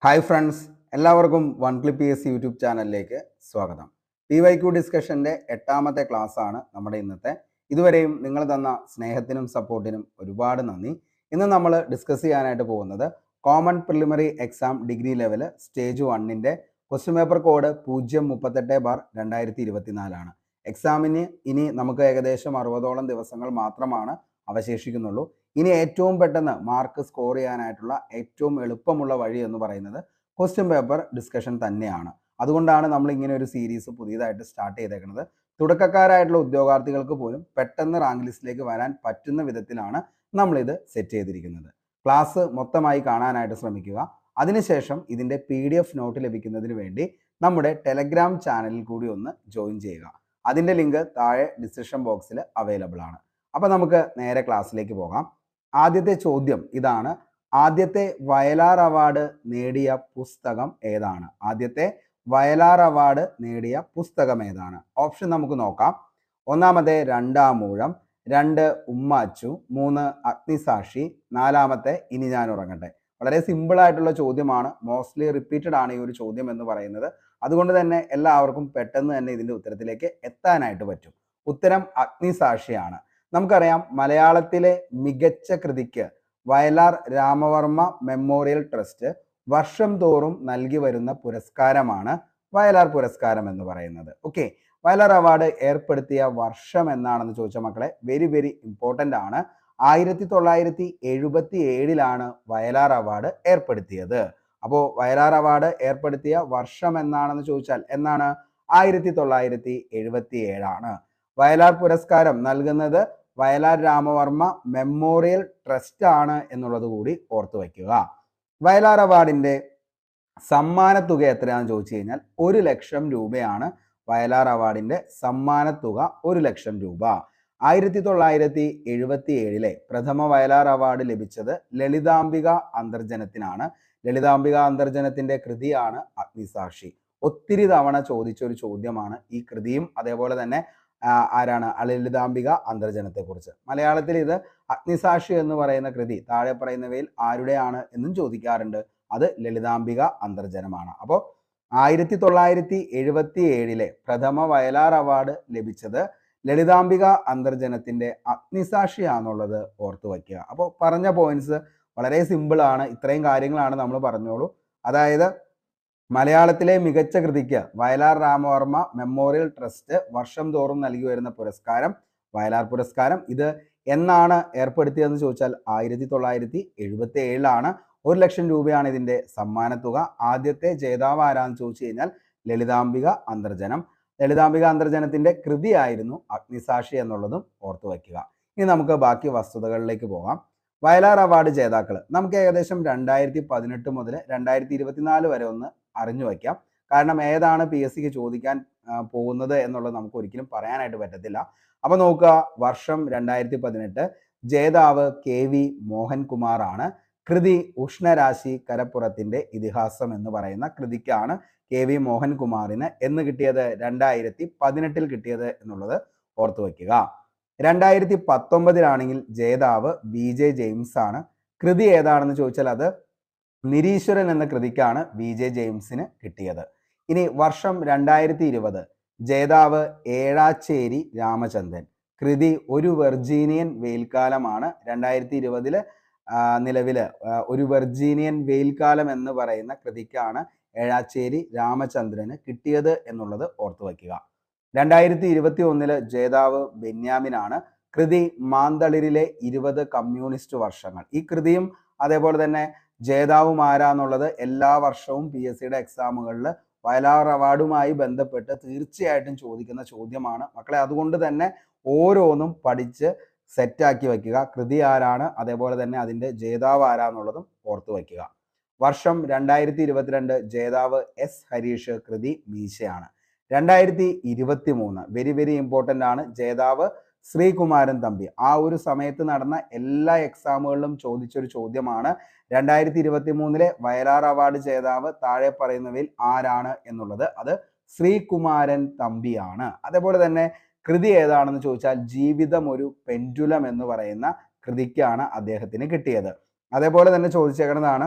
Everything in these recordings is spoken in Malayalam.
ഹായ് ഫ്രണ്ട്സ്, എല്ലാവർക്കും one clip P S C YouTube ചാനലിലേക്ക് സ്വാഗതം. PYQ ഡിസ്കഷൻ്റെ 8ാമത്തെ ക്ലാസ് ആണ് നമ്മുടെ ഇന്നത്തെ. ഇതുവരെയും നിങ്ങൾ തന്ന സ്നേഹത്തിനും സപ്പോർട്ടിനും ഒരുപാട് നന്ദി. ഇന്ന് നമ്മൾ ഡിസ്കസ് ചെയ്യാനായിട്ട് പോകുന്നത് common preliminary exam degree level stage 1ൻ്റെ ക്വസ്റ്റ്യൻ പേപ്പർ കോഡ് 038/2024 എക്സാമിന് ഇനി നമുക്ക് ഏകദേശം 60ഓളം ദിവസങ്ങൾ മാത്രമാണ് അവശേഷിക്കുന്നുള്ളൂ. ഇനി ഏറ്റവും പെട്ടെന്ന് മാർക്ക് സ്കോർ ചെയ്യാനായിട്ടുള്ള ഏറ്റവും എളുപ്പമുള്ള വഴി എന്ന് പറയുന്നത് ക്വസ്റ്റ്യൻ പേപ്പർ ഡിസ്കഷൻ തന്നെയാണ്. അതുകൊണ്ടാണ് നമ്മൾ ഇങ്ങനെ ഒരു സീരീസ് പുതിയതായിട്ട് സ്റ്റാർട്ട് ചെയ്തേക്കുന്നത്. തുടക്കക്കാരായിട്ടുള്ള ഉദ്യോഗാർത്ഥികൾക്ക് പോലും പെട്ടെന്ന് റാങ്ക് ലിസ്റ്റിലേക്ക് വരാൻ പറ്റുന്ന വിധത്തിലാണ് നമ്മളിത് സെറ്റ് ചെയ്തിരിക്കുന്നത്. ക്ലാസ് മൊത്തമായി കാണാനായിട്ട് ശ്രമിക്കുക. അതിനുശേഷം ഇതിൻ്റെ PDF നോട്ട് ലഭിക്കുന്നതിന് വേണ്ടി നമ്മുടെ ടെലഗ്രാം ചാനലിൽ കൂടി ഒന്ന് ജോയിൻ ചെയ്യുക. അതിൻ്റെ ലിങ്ക് താഴെ ഡിസ്ക്രിപ്ഷൻ ബോക്സിൽ അവൈലബിൾ ആണ്. അപ്പോൾ നമുക്ക് നേരെ ക്ലാസ്സിലേക്ക് പോകാം. ആദ്യത്തെ ചോദ്യം ഇതാണ്: ആദ്യത്തെ വയലാർ അവാർഡ് നേടിയ പുസ്തകം ഏതാണ്? ആദ്യത്തെ വയലാർ അവാർഡ് നേടിയ പുസ്തകം ഏതാണ്? ഓപ്ഷൻ നമുക്ക് നോക്കാം. ഒന്നാമത്തെ രണ്ടാമൂഴം, 2 ഉമ്മാച്ചു, 3 അഗ്നിസാക്ഷി, 4 ഇനി ഞാൻ ഉറങ്ങട്ടെ. വളരെ സിമ്പിൾ ആയിട്ടുള്ള ചോദ്യമാണ്. മോസ്റ്റ്ലി റിപ്പീറ്റഡ് ആണ് ഈ ഒരു ചോദ്യം എന്ന് പറയുന്നത്. അതുകൊണ്ട് തന്നെ എല്ലാവർക്കും പെട്ടെന്ന് തന്നെ ഇതിൻ്റെ ഉത്തരത്തിലേക്ക് എത്താനായിട്ട് പറ്റും. ഉത്തരം അഗ്നിസാക്ഷിയാണ്. നമുക്കറിയാം, മലയാളത്തിലെ മികച്ച കൃതിക്ക് വയലാർ രാമവർമ്മ മെമ്മോറിയൽ ട്രസ്റ്റ് വർഷം തോറും നൽകി വരുന്ന പുരസ്കാരമാണ് വയലാർ പുരസ്കാരം എന്ന് പറയുന്നത്. ഓക്കെ, വയലാർ അവാർഡ് ഏർപ്പെടുത്തിയ വർഷം എന്നാണെന്ന് ചോദിച്ച മക്കളെ, വെരി ഇമ്പോർട്ടൻ്റ് ആണ്. 1977 വയലാർ അവാർഡ് ഏർപ്പെടുത്തിയത്. അപ്പോൾ വയലാർ അവാർഡ് ഏർപ്പെടുത്തിയ വർഷം എന്നാണെന്ന് ചോദിച്ചാൽ എന്നാണ്? 1977. വയലാർ പുരസ്കാരം നൽകുന്നത് വയലാർ രാമവർമ്മ മെമ്മോറിയൽ ട്രസ്റ്റ് ആണ് എന്നുള്ളത് കൂടി ഓർത്തു വയ്ക്കുക. വയലാർ അവാർഡിന്റെ സമ്മാനത്തുക എത്രയാണെന്ന് ചോദിച്ചു കഴിഞ്ഞാൽ 1 ലക്ഷം രൂപയാണ് വയലാർ അവാർഡിന്റെ സമ്മാനത്തുക. 1 ലക്ഷം രൂപ. 1977 പ്രഥമ വയലാർ അവാർഡ് ലഭിച്ചത് ലളിതാംബിക അന്തർജനത്തിനാണ്. ലളിതാംബിക അന്തർജനത്തിന്റെ കൃതിയാണ് അഗ്നിസാക്ഷി. ഒത്തിരി തവണ ചോദിച്ചൊരു ചോദ്യമാണ് ഈ കൃതിയും അതേപോലെ തന്നെ ആരാണ്? ലളിതാംബിക അന്തർജനത്തെ കുറിച്ച്. മലയാളത്തിൽ ഇത് അഗ്നിസാക്ഷി എന്ന് പറയുന്ന കൃതി താഴെ പറയുന്നവയിൽ ആരുടെയാണ് എന്നും ചോദിക്കാറുണ്ട്. അത് ലളിതാംബിക അന്തർജനമാണ്. അപ്പോൾ 1977 പ്രഥമ വയലാർ അവാർഡ് ലഭിച്ചത് ലളിതാംബിക അന്തർജനത്തിന്റെ അഗ്നിസാക്ഷിയാണെന്നുള്ളത് ഓർത്തു വയ്ക്കുക. അപ്പോൾ പറഞ്ഞ പോയിന്റ്സ് വളരെ സിമ്പിൾ ആണ്. ഇത്രയും കാര്യങ്ങളാണ് നമ്മൾ പറഞ്ഞോളൂ. അതായത് മലയാളത്തിലെ മികച്ച കൃതിക്ക് വയലാർ രാമവർമ്മ മെമ്മോറിയൽ ട്രസ്റ്റ് വർഷം തോറും നൽകി വരുന്ന പുരസ്കാരം വയലാർ പുരസ്കാരം. ഇത് എന്നാണ് ഏർപ്പെടുത്തിയതെന്ന് ചോദിച്ചാൽ 1977. 1 ലക്ഷം രൂപയാണ് ഇതിന്റെ സമ്മാനത്തുക. ആദ്യത്തെ ജേതാവ് ആരാന്ന് ചോദിച്ചു കഴിഞ്ഞാൽ ലളിതാംബിക അന്തർജനം. ലളിതാംബിക അന്തർജനത്തിന്റെ കൃതിയായിരുന്നു അഗ്നിസാക്ഷി എന്നുള്ളതും ഓർത്തു വയ്ക്കുക. ഇനി നമുക്ക് ബാക്കി വസ്തുതകളിലേക്ക് പോകാം. വയലാർ അവാർഡ് ജേതാക്കൾ നമുക്ക് ഏകദേശം 2018 മുതൽ 2024 വരെ ഒന്ന് അറിഞ്ഞു വയ്ക്കാം. കാരണം ഏതാണ് PSC ചോദിക്കാൻ പോകുന്നത് എന്നുള്ളത് നമുക്ക് ഒരിക്കലും പറയാനായിട്ട് പറ്റത്തില്ല. അപ്പൊ നോക്കുക, വർഷം 2018, ജേതാവ് KV മോഹൻകുമാർ ആണ്. കൃതി ഉഷ്ണരാശി കരപ്പുറത്തിന്റെ ഇതിഹാസം എന്ന് പറയുന്ന കൃതിക്കാണ് KV മോഹൻകുമാറിന് എന്ന് കിട്ടിയത്? 2018 കിട്ടിയത് എന്നുള്ളത് ഓർത്തു വയ്ക്കുക. 2019 ജേതാവ് VJ ജെയിംസ് ആണ്. കൃതി ഏതാണെന്ന് ചോദിച്ചാൽ അത് നിരീശ്വരൻ എന്ന കൃതിക്കാണ് VJ ജെയിംസിന് കിട്ടിയത്. ഇനി വർഷം 2020, ജേതാവ് ഏഴാച്ചേരി രാമചന്ദ്രൻ. കൃതി ഒരു വെർജീനിയൻ വെയിൽക്കാലമാണ്. 2020 നിലവിൽ ഒരു വെർജീനിയൻ വെയിൽക്കാലം എന്ന് പറയുന്ന കൃതിക്കാണ് ഏഴാച്ചേരി രാമചന്ദ്രന് കിട്ടിയത് എന്നുള്ളത് ഓർത്തു വയ്ക്കുക. 2021 ജേതാവ് ബെന്യാമിനാണ്. കൃതി മാന്തളിരിലെ 20 കമ്മ്യൂണിസ്റ്റ് വർഷങ്ങൾ. ഈ കൃതിയും അതേപോലെ തന്നെ ജേതാവും ആരാന്നുള്ളത് എല്ലാ വർഷവും PSCയുടെ എക്സാമുകളിൽ വയലാർ അവാർഡുമായി ബന്ധപ്പെട്ട് തീർച്ചയായിട്ടും ചോദിക്കുന്ന ചോദ്യമാണ് മക്കളെ. അതുകൊണ്ട് തന്നെ ഓരോന്നും പഠിച്ച് സെറ്റാക്കി വയ്ക്കുക. കൃതി ആരാണ്, അതേപോലെ തന്നെ അതിൻ്റെ ജേതാവ് ആരാന്നുള്ളതും ഓർത്തു വയ്ക്കുക. വർഷം 2022, ജേതാവ് S ഹരീഷ്. കൃതി മീശയാണ്. 2023 വെരി ഇമ്പോർട്ടൻ്റ് ആണ്. ജേതാവ് ശ്രീകുമാരൻ തമ്പി. ആ ഒരു സമയത്ത് നടന്ന എല്ലാ എക്സാമുകളിലും ചോദിച്ചൊരു ചോദ്യമാണ്. 2023 വയലാർ അവാർഡ് ജേതാവ് താഴെ പറയുന്നവയിൽ ആരാണ് എന്നുള്ളത്. അത് ശ്രീകുമാരൻ തമ്പിയാണ്. അതേപോലെ തന്നെ കൃതി ഏതാണെന്ന് ചോദിച്ചാൽ ജീവിതം ഒരു പെൻഡുലം എന്ന് പറയുന്ന കൃതിക്കാണ് അദ്ദേഹത്തിന് കിട്ടിയത്. അതേപോലെ തന്നെ ചോദിച്ചേക്കുന്നതാണ്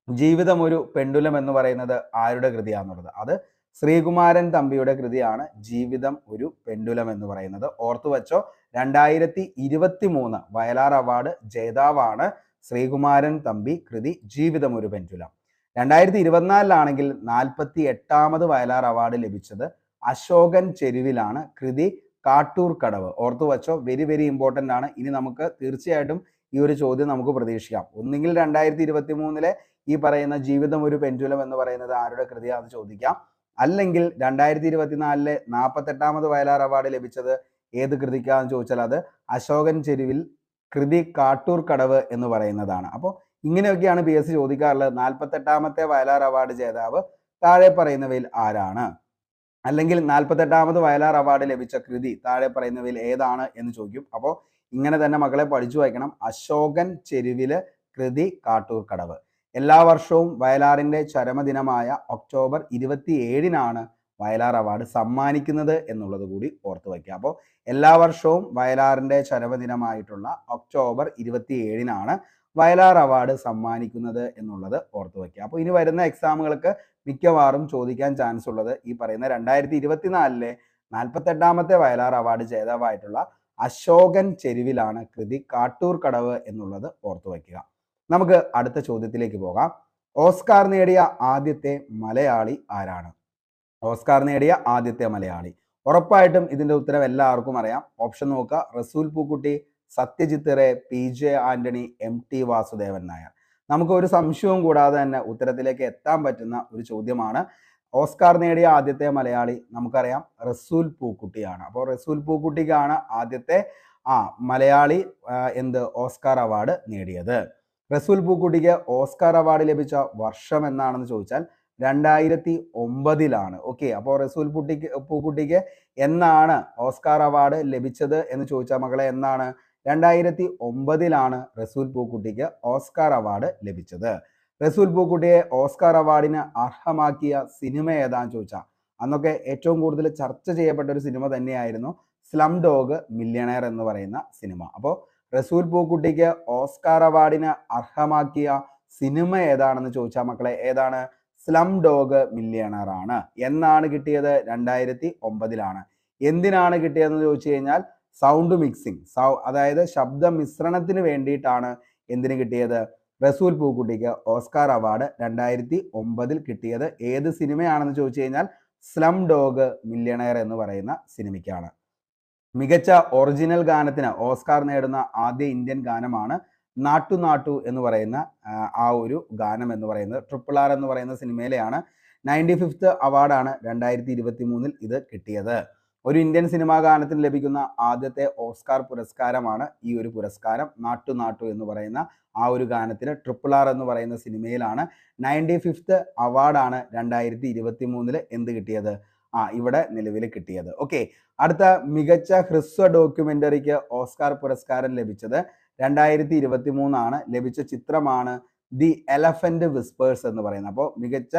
ജീവിതം ഒരു പെണ്ടുലം എന്ന് പറയുന്നത് ആരുടെ കൃതിയാണെന്നുള്ളത്? അത് ശ്രീകുമാരൻ തമ്പിയുടെ കൃതിയാണ് ജീവിതം ഒരു പെണ്ടുലം എന്ന് പറയുന്നത്. ഓർത്തു വെച്ചോ, 2023 വയലാർ അവാർഡ് ജേതാവാണ് ശ്രീകുമാരൻ തമ്പി. കൃതി ജീവിതം ഒരു പെണ്ടുലം. 2024 48ാമത് വയലാർ അവാർഡ് ലഭിച്ചത് അശോകൻ ചെരുവിലാണ്. കൃതി കാട്ടൂർ കടവ്. ഓർത്തു വെച്ചോ, വെരി വെരി ഇമ്പോർട്ടൻ്റ് ആണ്. ഇനി നമുക്ക് തീർച്ചയായിട്ടും ഈ ഒരു ചോദ്യം നമുക്ക് പ്രതീക്ഷിക്കാം. ഒന്നുകിൽ 2023 ഈ പറയുന്ന ജീവിതം ഒരു പെൻഡുലം എന്ന് പറയുന്നത് ആരുടെ കൃതിയാണെന്ന് ചോദിക്കാം. അല്ലെങ്കിൽ 2024 48ാമത് വയലാർ അവാർഡ് ലഭിച്ചത് ഏത് കൃതിക്കാന്ന് ചോദിച്ചാൽ അത് അശോകൻ ചെരുവിൽ കൃതി കാട്ടൂർ കടവ് എന്ന് പറയുന്നതാണ്. അപ്പോൾ ഇങ്ങനെയൊക്കെയാണ് PSC ചോദിക്കാറുള്ളത്. 48ാമത്തെ വയലാർ അവാർഡ് ജേതാവ് താഴെ പറയുന്നവയിൽ ആരാണ്? അല്ലെങ്കിൽ 48ാമത് വയലാർ അവാർഡ് ലഭിച്ച കൃതി താഴെ പറയുന്നവയിൽ ഏതാണ് എന്ന് ചോദിക്കും. അപ്പോൾ ഇങ്ങനെ തന്നെ മക്കളെ പഠിച്ചു വയ്ക്കണം. അശോകൻ ചെരുവില് കൃതി കാട്ടൂർ കടവ്. എല്ലാ വർഷവും വയലാറിന്റെ ചരമദിനമായ ഒക്ടോബർ 27-നാണ് വയലാർ അവാർഡ് സമ്മാനിക്കുന്നത് എന്നുള്ളത് കൂടി ഓർത്തു വയ്ക്കുക. അപ്പോൾ എല്ലാ വർഷവും വയലാറിന്റെ ചരമദിനമായിട്ടുള്ള ഒക്ടോബർ 27-നാണ് വയലാർ അവാർഡ് സമ്മാനിക്കുന്നത് എന്നുള്ളത് ഓർത്തു വയ്ക്കുക. അപ്പോൾ ഇനി വരുന്ന എക്സാമുകൾക്ക് മിക്കവാറും ചോദിക്കാൻ ചാൻസ് ഉള്ളത് ഈ പറയുന്ന 2024 48ാമത്തെ വയലാർ അവാർഡ് ജേതാവായിട്ടുള്ള അശോകൻ ചെരുവിലാണ് കൃതി കാട്ടൂർ കടവ് എന്നുള്ളത് ഓർത്തു വയ്ക്കുക. നമുക്ക് അടുത്ത ചോദ്യത്തിലേക്ക് പോകാം. ഓസ്കാർ നേടിയ ആദ്യത്തെ മലയാളി ആരാണ്? ഓസ്കാർ നേടിയ ആദ്യത്തെ മലയാളി ഉറപ്പായിട്ടും ഇതിന്റെ ഉത്തരം എല്ലാവർക്കും അറിയാം. ഓപ്ഷൻ നോക്കുക. Rasool Pookutty, Satyajit Ray, PJ Antony, MT Vasudevan Nair. നമുക്ക് ഒരു സംശയവും കൂടാതെ തന്നെ ഉത്തരത്തിലേക്ക് എത്താൻ പറ്റുന്ന ഒരു ചോദ്യമാണ്. ഓസ്കാർ നേടിയ ആദ്യത്തെ മലയാളി നമുക്കറിയാം റസൂൽ പൂക്കുട്ടിയാണ്. അപ്പോൾ റസൂൽ പൂക്കുട്ടിക്കാണ് ആദ്യത്തെ മലയാളി ഓസ്കാർ അവാർഡ് നേടിയത്. റസൂൽ പൂക്കുട്ടിക്ക് ഓസ്കാർ അവാർഡ് ലഭിച്ച വർഷം എന്നാണെന്ന് ചോദിച്ചാൽ 2009-ലാണ്. ഓക്കെ, അപ്പോൾ റസൂൽ പൂക്കുട്ടിക്ക് എന്നാണ് ഓസ്കാർ അവാർഡ് ലഭിച്ചത് എന്ന് ചോദിച്ചാൽ മക്കളെ എന്നാണ്? 2009-ലാണ് റസൂൽ പൂക്കുട്ടിക്ക് ഓസ്കാർ അവാർഡ് ലഭിച്ചത്. റസൂൽ പൂക്കുട്ടിയെ ഓസ്കാർ അവാർഡിന് അർഹമാക്കിയ സിനിമ ഏതാന്ന് ചോദിച്ചാൽ അന്നൊക്കെ ഏറ്റവും കൂടുതൽ ചർച്ച ചെയ്യപ്പെട്ട ഒരു സിനിമ തന്നെയായിരുന്നു സ്ലം ഡോഗ് മില്യണയർ എന്ന് പറയുന്ന സിനിമ. അപ്പോൾ റസൂൽ പൂക്കുട്ടിക്ക് ഓസ്കാർ അവാർഡിന് അർഹമാക്കിയ സിനിമ ഏതാണെന്ന് ചോദിച്ചാൽ മക്കളെ ഏതാണ്? സ്ലം ഡോഗ് മില്യണയർ ആണ്. എന്നാണ് കിട്ടിയത്? 2009-ലാണ്. എന്തിനാണ് കിട്ടിയതെന്ന് ചോദിച്ചു കഴിഞ്ഞാൽ സൗണ്ട് മിക്സിംഗ്, അതായത് ശബ്ദ മിശ്രണത്തിന് വേണ്ടിയിട്ടാണ് എന്തിന് കിട്ടിയത്? റസൂൽ പൂക്കുട്ടിക്ക് ഓസ്കാർ അവാർഡ് 2009 കിട്ടിയത്. ഏത് സിനിമയാണെന്ന് ചോദിച്ചു കഴിഞ്ഞാൽ സ്ലം ഡോഗ് മില്യണയർ എന്ന് പറയുന്ന സിനിമയ്ക്കാണ്. മികച്ച ഒറിജിനൽ ഗാനത്തിന് ഓസ്കാർ നേടുന്ന ആദ്യ ഇന്ത്യൻ ഗാനമാണ് നാട്ടു നാട്ടു എന്ന് പറയുന്ന ആ ഒരു ഗാനം എന്ന് പറയുന്നത് RRR എന്ന് പറയുന്ന സിനിമയിലെയാണ്. 95th അവാർഡാണ് 2023 ഇത് കിട്ടിയത്. ഒരു ഇന്ത്യൻ സിനിമാ ഗാനത്തിന് ലഭിക്കുന്ന ആദ്യത്തെ ഓസ്കാർ പുരസ്കാരമാണ് ഈ ഒരു പുരസ്കാരം. നാട്ടു നാട്ടു എന്ന് പറയുന്ന ആ ഒരു ഗാനത്തിന് RRR എന്ന് പറയുന്ന സിനിമയിലാണ്. 95th അവാർഡാണ് 2023 എന്ത് കിട്ടിയത്? ഇവിടെ നിലവിൽ കിട്ടിയത്. ഓക്കെ, അടുത്ത മികച്ച ഹ്രസ്വ ഡോക്യുമെന്ററിക്ക് ഓസ്കാർ പുരസ്കാരം ലഭിച്ചത് 2023 ലഭിച്ച ചിത്രമാണ് ദി എലഫന്റ് വിസ്പേഴ്സ് എന്ന് പറയുന്നത്. അപ്പോൾ മികച്ച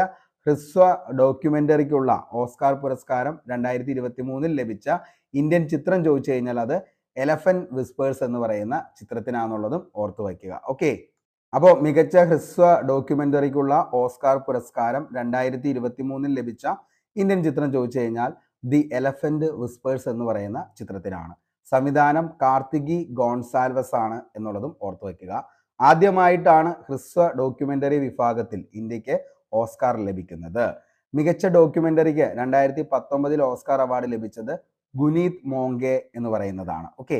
ഹ്രസ്വ ഡോക്യുമെന്ററിക്കുള്ള ഓസ്കാർ പുരസ്കാരം 2023 ലഭിച്ച ഇന്ത്യൻ ചിത്രം ചോദിച്ചു കഴിഞ്ഞാൽ അത് എലഫന്റ് വിസ്പേഴ്സ് എന്ന് പറയുന്ന ചിത്രത്തിനാണെന്നുള്ളതും ഓർത്തു വയ്ക്കുക. ഓക്കെ, അപ്പോൾ മികച്ച ഹ്രസ്വ ഡോക്യുമെന്ററിക്കുള്ള ഓസ്കാർ പുരസ്കാരം 2023 ലഭിച്ച ഇന്ത്യൻ ചിത്രം ചോദിച്ചു കഴിഞ്ഞാൽ ദി എലഫന്റ് വിസ്പേഴ്സ് എന്ന് പറയുന്ന ചിത്രത്തിനാണ്. സംവിധാനം കാർത്തികി ഗോൺസാൽവസ് ആണ് എന്നുള്ളതും ഓർത്തു വയ്ക്കുക. ആദ്യമായിട്ടാണ് ഹ്രസ്വ ഡോക്യുമെന്ററി വിഭാഗത്തിൽ ഇന്ത്യക്ക് ഓസ്കാർ ലഭിക്കുന്നത്. മികച്ച ഡോക്യുമെന്ററിക്ക് 2019 ഓസ്കാർ അവാർഡ് ലഭിച്ചത് ഗുനീത് മോംഗെ എന്ന് പറയുന്നതാണ്. ഓക്കെ,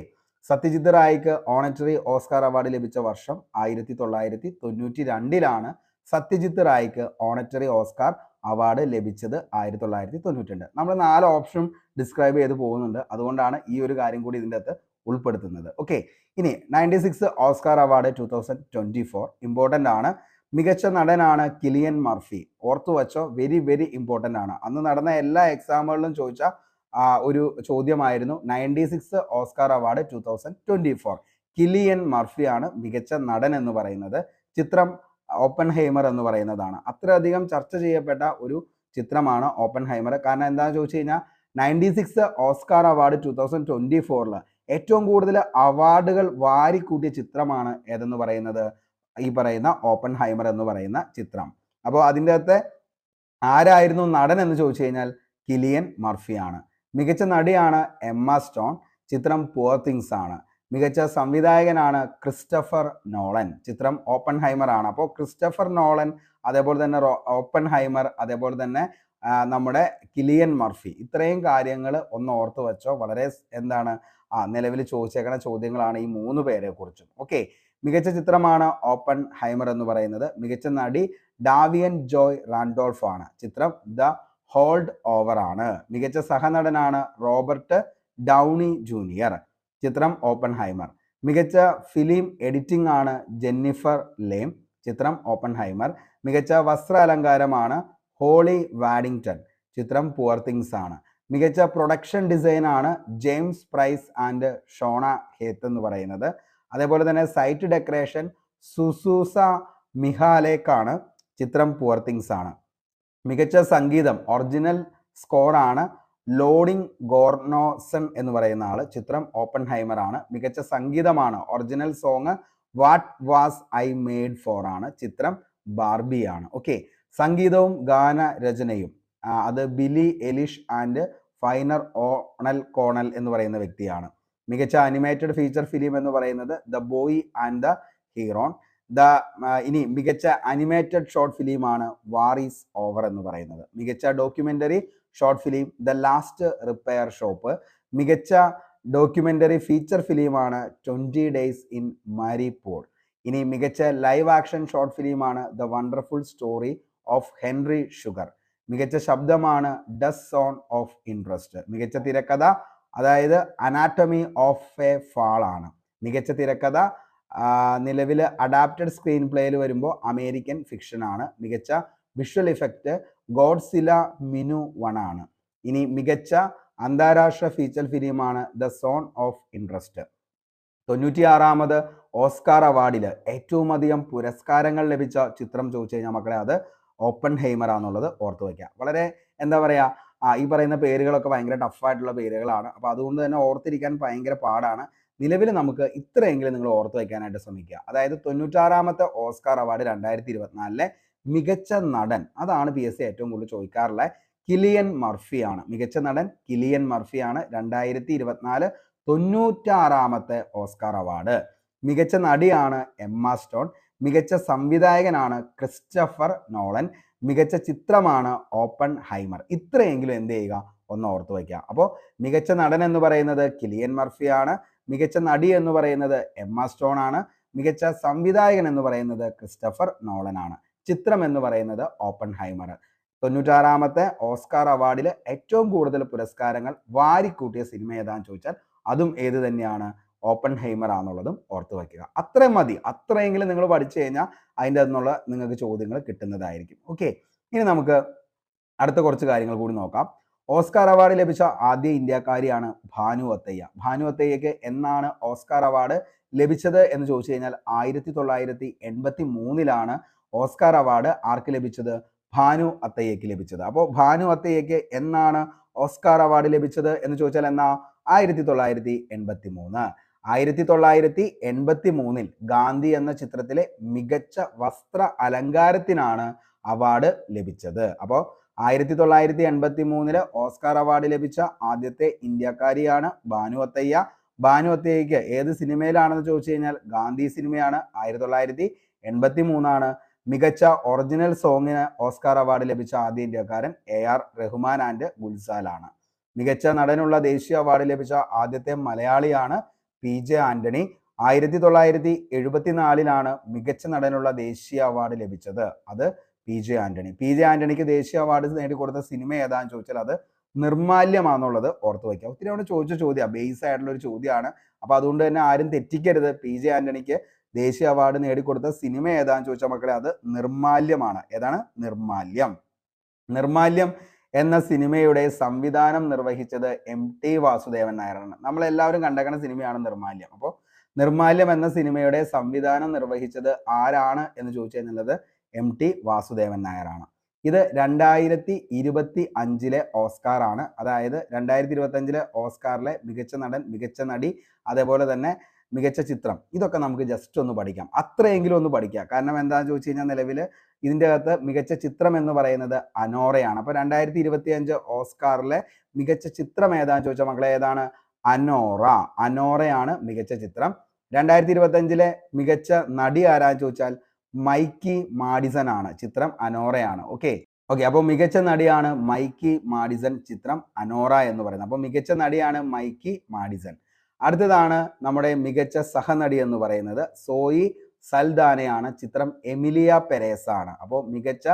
സത്യജിത്ത് റായിക്ക് ഓണറ്ററി ഓസ്കാർ അവാർഡ് ലഭിച്ച വർഷം 1992-ലാണ്. സത്യജിത്ത് റായിക്ക് ഓണറ്ററി ഓസ്കാർ അവാർഡ് ലഭിച്ചത് 1992. നമ്മൾ 4 ഓപ്ഷൻ ഡിസ്ക്രൈബ് ചെയ്ത് പോകുന്നുണ്ട്, അതുകൊണ്ടാണ് ഈ ഒരു കാര്യം കൂടി ഇതിൻ്റെ അകത്ത് ഉൾപ്പെടുത്തുന്നത്. ഓക്കെ, ഇനി 96 ഓസ്കാർ അവാർഡ് 2024 ഇമ്പോർട്ടൻ്റ് ആണ്. മികച്ച നടനാണ് കിലിയൻ മർഫി. ഓർത്തു വച്ചോ, വെരി വെരി ഇമ്പോർട്ടൻ്റ് ആണ്. അന്ന് നടന്ന എല്ലാ എക്സാമുകളിലും ചോദിച്ച ഒരു ചോദ്യമായിരുന്നു. 96 ഓസ്കാർ അവാർഡ് 2024 കിലിയൻ മർഫിയാണ് മികച്ച നടൻ എന്ന് പറയുന്നത്. ചിത്രം ഓപ്പൺഹൈമർ എന്ന് പറയുന്നതാണ്. അത്രയധികം ചർച്ച ചെയ്യപ്പെട്ട ഒരു ചിത്രമാണ് ഓപ്പൺഹൈമർ. കാരണം എന്താണെന്ന് ചോദിച്ചു കഴിഞ്ഞാൽ 96 ഓസ്കാർ അവാർഡ് 2024 ഏറ്റവും കൂടുതൽ അവാർഡുകൾ വാരിക്കൂട്ടിയ ചിത്രമാണ് ഏതെന്ന് പറയുന്നത് ഈ പറയുന്ന ഓപ്പൺഹൈമർ എന്ന് പറയുന്ന ചിത്രം. അപ്പോൾ അതിൻ്റെ അകത്തെ ആരായിരുന്നു നടൻ എന്ന് ചോദിച്ചു കഴിഞ്ഞാൽ കിലിയൻ മർഫിയാണ്. മികച്ച നടിയാണ് എമ്മ സ്റ്റോൺ. ചിത്രം പുവർ തിങ്സ് ആണ്. മികച്ച സംവിധായകനാണ് ക്രിസ്റ്റഫർ നോളൻ. ചിത്രം ഓപ്പൺഹൈമർ ആണ്. അപ്പോൾ ക്രിസ്റ്റഫർ നോളൻ, അതേപോലെ തന്നെ ഓപ്പൺഹൈമർ, അതേപോലെ തന്നെ നമ്മുടെ കിലിയൻ മർഫി, ഇത്രയും കാര്യങ്ങൾ ഒന്ന് ഓർത്ത് വെച്ചോ. വളരെ എന്താണ് നിലവിൽ ചോദിച്ചേക്കുന്ന ചോദ്യങ്ങളാണ് ഈ 3 പേരെ കുറിച്ചും. ഓക്കെ, മികച്ച ചിത്രമാണ് ഓപ്പൺഹൈമർ എന്ന് പറയുന്നത്. മികച്ച നടി ഡാവിയൻ ജോയ് റാൻഡോൾഫ് ആണ്. ചിത്രം ദ ഹോൾഡ് ഓവർ ആണ്. മികച്ച സഹനടനാണ് റോബർട്ട് ഡൗണി ജൂനിയർ. ചിത്രം ഓപ്പൺഹൈമർ. മികച്ച ഫിലിം എഡിറ്റിംഗ് ആണ് ജെന്നിഫർ ലേം. ചിത്രം ഓപ്പൺഹൈമർ. മികച്ച വസ്ത്ര അലങ്കാരമാണ് ഹോളി വാഡിങ്ടൺ. ചിത്രം പുവർ തിങ്സ് ആണ്. മികച്ച പ്രൊഡക്ഷൻ ഡിസൈൻ ആണ് ജെയിംസ് പ്രൈസ് ആൻഡ് ഷോണ ഹേത്ത് എന്ന് പറയുന്നത്. അതേപോലെ തന്നെ സൈറ്റ് ഡെക്കറേഷൻ സുസൂസ മിഹാലേക്കാണ്. ചിത്രം പുവർ തിങ്സ് ആണ്. മികച്ച സംഗീതം ഒറിജിനൽ സ്കോർ ആണ് ലോഡിംഗ് ഗോർണോസൺ എന്ന് പറയുന്ന ആള്. ചിത്രം ഓപ്പൺഹൈമർ ആണ്. മികച്ച സംഗീതമാണ് original song what was I made for ആണ്. ചിത്രം ബാർബി ആണ്. ഓക്കെ, സംഗീതവും ഗാനരചനയും അത് ബിലി എലിഷ് ആൻഡ് ഫൈനർ ഓണൽ കോണൽ എന്ന് പറയുന്ന വ്യക്തിയാണ്. മികച്ച അനിമേറ്റഡ് ഫീച്ചർ ഫിലിം എന്ന് പറയുന്നത് ദ ബോയ് ആൻഡ് ദ ഹീറോൺ. ഇനി മികച്ച അനിമേറ്റഡ് ഷോർട്ട് ഫിലിമാണ് വാർ ഈസ് ഓവർ എന്ന് പറയുന്നത്. മികച്ച documentary short film the last repair shop. മികച്ച ഡോക്യുമെന്ററി ഫീച്ചർ ഫിലിമാണ് 20 ഡേയ്സ് ഇൻ മാരിപോൾ. ഇനി മികച്ച ലൈവ് ആക്ഷൻ ഷോർട്ട് ഫിലിമാണ് the wonderful story of Henry Sugar. മികച്ച ശബ്ദമാണ് ഡസ് സോൺ ഓഫ് ഇൻട്രസ്റ്റ്. മികച്ച തിരക്കഥ അതായത് അനാറ്റമി ഓഫ് എ ഫാൾ ആണ്. മികച്ച തിരക്കഥ നിലവിൽ അഡാപ്റ്റഡ് സ്ക്രീൻ പ്ലേയിൽ വരുമ്പോൾ അമേരിക്കൻ ഫിക്ഷൻ ആണ്. മികച്ച വിഷ്വൽ ഇഫക്റ്റ് ഗോഡ്സില മിനു 1 ആണ്. ഇനി മികച്ച അന്താരാഷ്ട്ര ഫീച്ചർ ഫിലിമാണ് ദ സോൺ ഓഫ് ഇൻട്രസ്റ്റ്. 96ാമത് ഓസ്കാർ അവാർഡിൽ ഏറ്റവും അധികം പുരസ്കാരങ്ങൾ ലഭിച്ച ചിത്രം ചോദിച്ചു കഴിഞ്ഞാൽ മക്കളെ അത് ഓപ്പൺഹൈമർ ആണെന്നുള്ളത് ഓർത്ത് വയ്ക്കുക. വളരെ എന്താ പറയുക, ഈ പറയുന്ന പേരുകളൊക്കെ ഭയങ്കര ടഫായിട്ടുള്ള പേരുകളാണ്. അപ്പോൾ അതുകൊണ്ട് തന്നെ ഓർത്തിരിക്കാൻ ഭയങ്കര പാടാണ്. നിലവിൽ നമുക്ക് ഇത്രയെങ്കിലും നിങ്ങൾ ഓർത്ത് വയ്ക്കാനായിട്ട് ശ്രമിക്കുക. അതായത് 96ാമത്തെ ഓസ്കാർ അവാർഡ് 2024 മികച്ച നടൻ, അതാണ് PSC ഏറ്റവും കൂടുതൽ ചോദിക്കാറുള്ള കിലിയൻ മർഫിയാണ്. മികച്ച നടൻ കിലിയൻ മർഫിയാണ്. 2024 96ാമത്തെ ഓസ്കാർ അവാർഡ്. മികച്ച നടിയാണ് എമ്മ സ്റ്റോൺ. മികച്ച സംവിധായകനാണ് ക്രിസ്റ്റഫർ നോളൻ. മികച്ച ചിത്രമാണ് ഓപ്പൺഹൈമർ. ഇത്രയെങ്കിലും എന്ത് ചെയ്യുക, ഒന്ന് ഓർത്ത് വയ്ക്കുക. അപ്പോൾ മികച്ച നടൻ എന്ന് പറയുന്നത് കിലിയൻ മർഫിയാണ്. മികച്ച നടി എന്ന് പറയുന്നത് എമ്മ സ്റ്റോൺ ആണ്. മികച്ച സംവിധായകൻ എന്ന് പറയുന്നത് ക്രിസ്റ്റഫർ നോളൻ ആണ്. ചിത്രം എന്ന് പറയുന്നത് ഓപ്പൺഹൈമർ. 96ാമത്തെ ഓസ്കാർ അവാർഡിൽ ഏറ്റവും കൂടുതൽ പുരസ്കാരങ്ങൾ വാരിക്കൂട്ടിയ സിനിമ ഏതാന്ന് ചോദിച്ചാൽ അതും ഏത് തന്നെയാണ്, ഓപ്പൺഹൈമർ ആണെന്നുള്ളതും ഓർത്ത് വയ്ക്കുക. അത്രയും മതി. അത്രയെങ്കിലും നിങ്ങൾ പഠിച്ചു കഴിഞ്ഞാൽ അതിൻ്റെ അതിനുള്ള നിങ്ങൾക്ക് ചോദ്യങ്ങൾ കിട്ടുന്നതായിരിക്കും. ഓക്കെ, ഇനി നമുക്ക് അടുത്ത കുറച്ച് കാര്യങ്ങൾ കൂടി നോക്കാം. ഓസ്കാർ അവാർഡ് ലഭിച്ച ആദ്യ ഇന്ത്യക്കാരിയാണ് ഭാനു അത്തയ്യ. ഭാനു അത്തയ്യക്ക് എന്നാണ് ഓസ്കാർ അവാർഡ് ലഭിച്ചത് എന്ന് ചോദിച്ചു കഴിഞ്ഞാൽ 1983 ഓസ്കാർ അവാർഡ് ആർക്ക് ലഭിച്ചത്? ഭാനു അത്തയ്യക്ക് ലഭിച്ചത്. അപ്പോൾ ഭാനു അത്തയ്യക്ക് എന്നാണ് ഓസ്കാർ അവാർഡ് ലഭിച്ചത് എന്ന് ചോദിച്ചാൽ എന്നാ? 1983. 1983 ഗാന്ധി എന്ന ചിത്രത്തിലെ മികച്ച വസ്ത്ര അലങ്കാരത്തിനാണ് അവാർഡ് ലഭിച്ചത്. അപ്പോൾ 1983 ഓസ്കാർ അവാർഡ് ലഭിച്ച ആദ്യത്തെ ഇന്ത്യക്കാരിയാണ് ഭാനു അത്തയ്യ. ഭാനു അത്തയ്യക്ക് ഏത് സിനിമയിലാണെന്ന് ചോദിച്ചു കഴിഞ്ഞാൽ ഗാന്ധി സിനിമയാണ്. 1983 മികച്ച ഒറിജിനൽ സോങ്ങിന് ഓസ്കാർ അവാർഡ് ലഭിച്ച ആദ്യ ഇന്ത്യക്കാരൻ AR റഹ്മാൻ ആൻഡ് ഗുൽസാലാണ്. മികച്ച നടനുള്ള ദേശീയ അവാർഡ് ലഭിച്ച ആദ്യത്തെ മലയാളിയാണ് PJ ആന്റണി. 1974 മികച്ച നടനുള്ള ദേശീയ അവാർഡ് ലഭിച്ചത്. അത് PJ ആന്റണി. PJ ആന്റണിക്ക് ദേശീയ അവാർഡ് നേടിക്കൊടുത്ത സിനിമ ഏതാന്ന് ചോദിച്ചാൽ അത് നിർമാല്യമാണെന്നുള്ളത് ഓർത്ത് വയ്ക്കുക. ഒത്തിരി അവിടെ ചോദിച്ച ചോദ്യമാണ്, ബേസ് ആയിട്ടുള്ള ഒരു ചോദ്യമാണ്. അപ്പോൾ അതുകൊണ്ട് തന്നെ ആരും തെറ്റിക്കരുത്. PJ ആന്റണിക്ക് ദേശീയ അവാർഡ് നേടിക്കൊടുത്ത സിനിമ ഏതാന്ന് ചോദിച്ചാൽ മക്കളെ അത് നിർമാല്യമാണ്. ഏതാണ്? നിർമാല്യം. നിർമാല്യം എന്ന സിനിമയുടെ സംവിധാനം നിർവഹിച്ചത് MT വാസുദേവൻ നായരാണ്. നമ്മളെല്ലാവരും കണ്ടേക്കുന്ന സിനിമയാണ് നിർമാല്യം. അപ്പോൾ നിർമാല്യം എന്ന സിനിമയുടെ സംവിധാനം നിർവഹിച്ചത് ആരാണ് എന്ന് ചോദിച്ചു കഴിഞ്ഞാൽ MT വാസുദേവൻ നായരാണ്. ഇത് 2025 ഓസ്കാർ ആണ്. അതായത് 2025 ഓസ്കാറിലെ മികച്ച നടൻ, മികച്ച നടി, അതേപോലെ തന്നെ മികച്ച ചിത്രം, ഇതൊക്കെ നമുക്ക് ജസ്റ്റ് ഒന്ന് പഠിക്കാം, അത്രയെങ്കിലും ഒന്ന് പഠിക്കാം. കാരണം എന്താണെന്ന് ചോദിച്ചു കഴിഞ്ഞാൽ നിലവിൽ ഇതിൻ്റെ അകത്ത് മികച്ച ചിത്രം എന്ന് പറയുന്നത് അനോറയാണ്. അപ്പോൾ 2025 ഓസ്കാറിലെ മികച്ച ചിത്രം ഏതാണെന്ന് ചോദിച്ചാൽ മക്കളെ ഏതാണ്? അനോറയാണ് മികച്ച ചിത്രം. 2025 മികച്ച നടി ആരാന്ന് ചോദിച്ചാൽ മൈക്കി മാഡിസൺ ആണ്. ചിത്രം അനോറയാണ്. ഓക്കെ, അപ്പോൾ മികച്ച നടിയാണ് മൈക്കി മാഡിസൺ, ചിത്രം അനോറ എന്ന് പറയുന്നത്. അപ്പോൾ മികച്ച നടിയാണ് മൈക്കി മാഡിസൺ. അടുത്തതാണ് നമ്മുടെ മികച്ച സഹനടി എന്ന് പറയുന്നത് സോയി സൽദാനയാണ്, ചിത്രം എമിലിയ പെരേസ ആണ്. അപ്പോൾ മികച്ച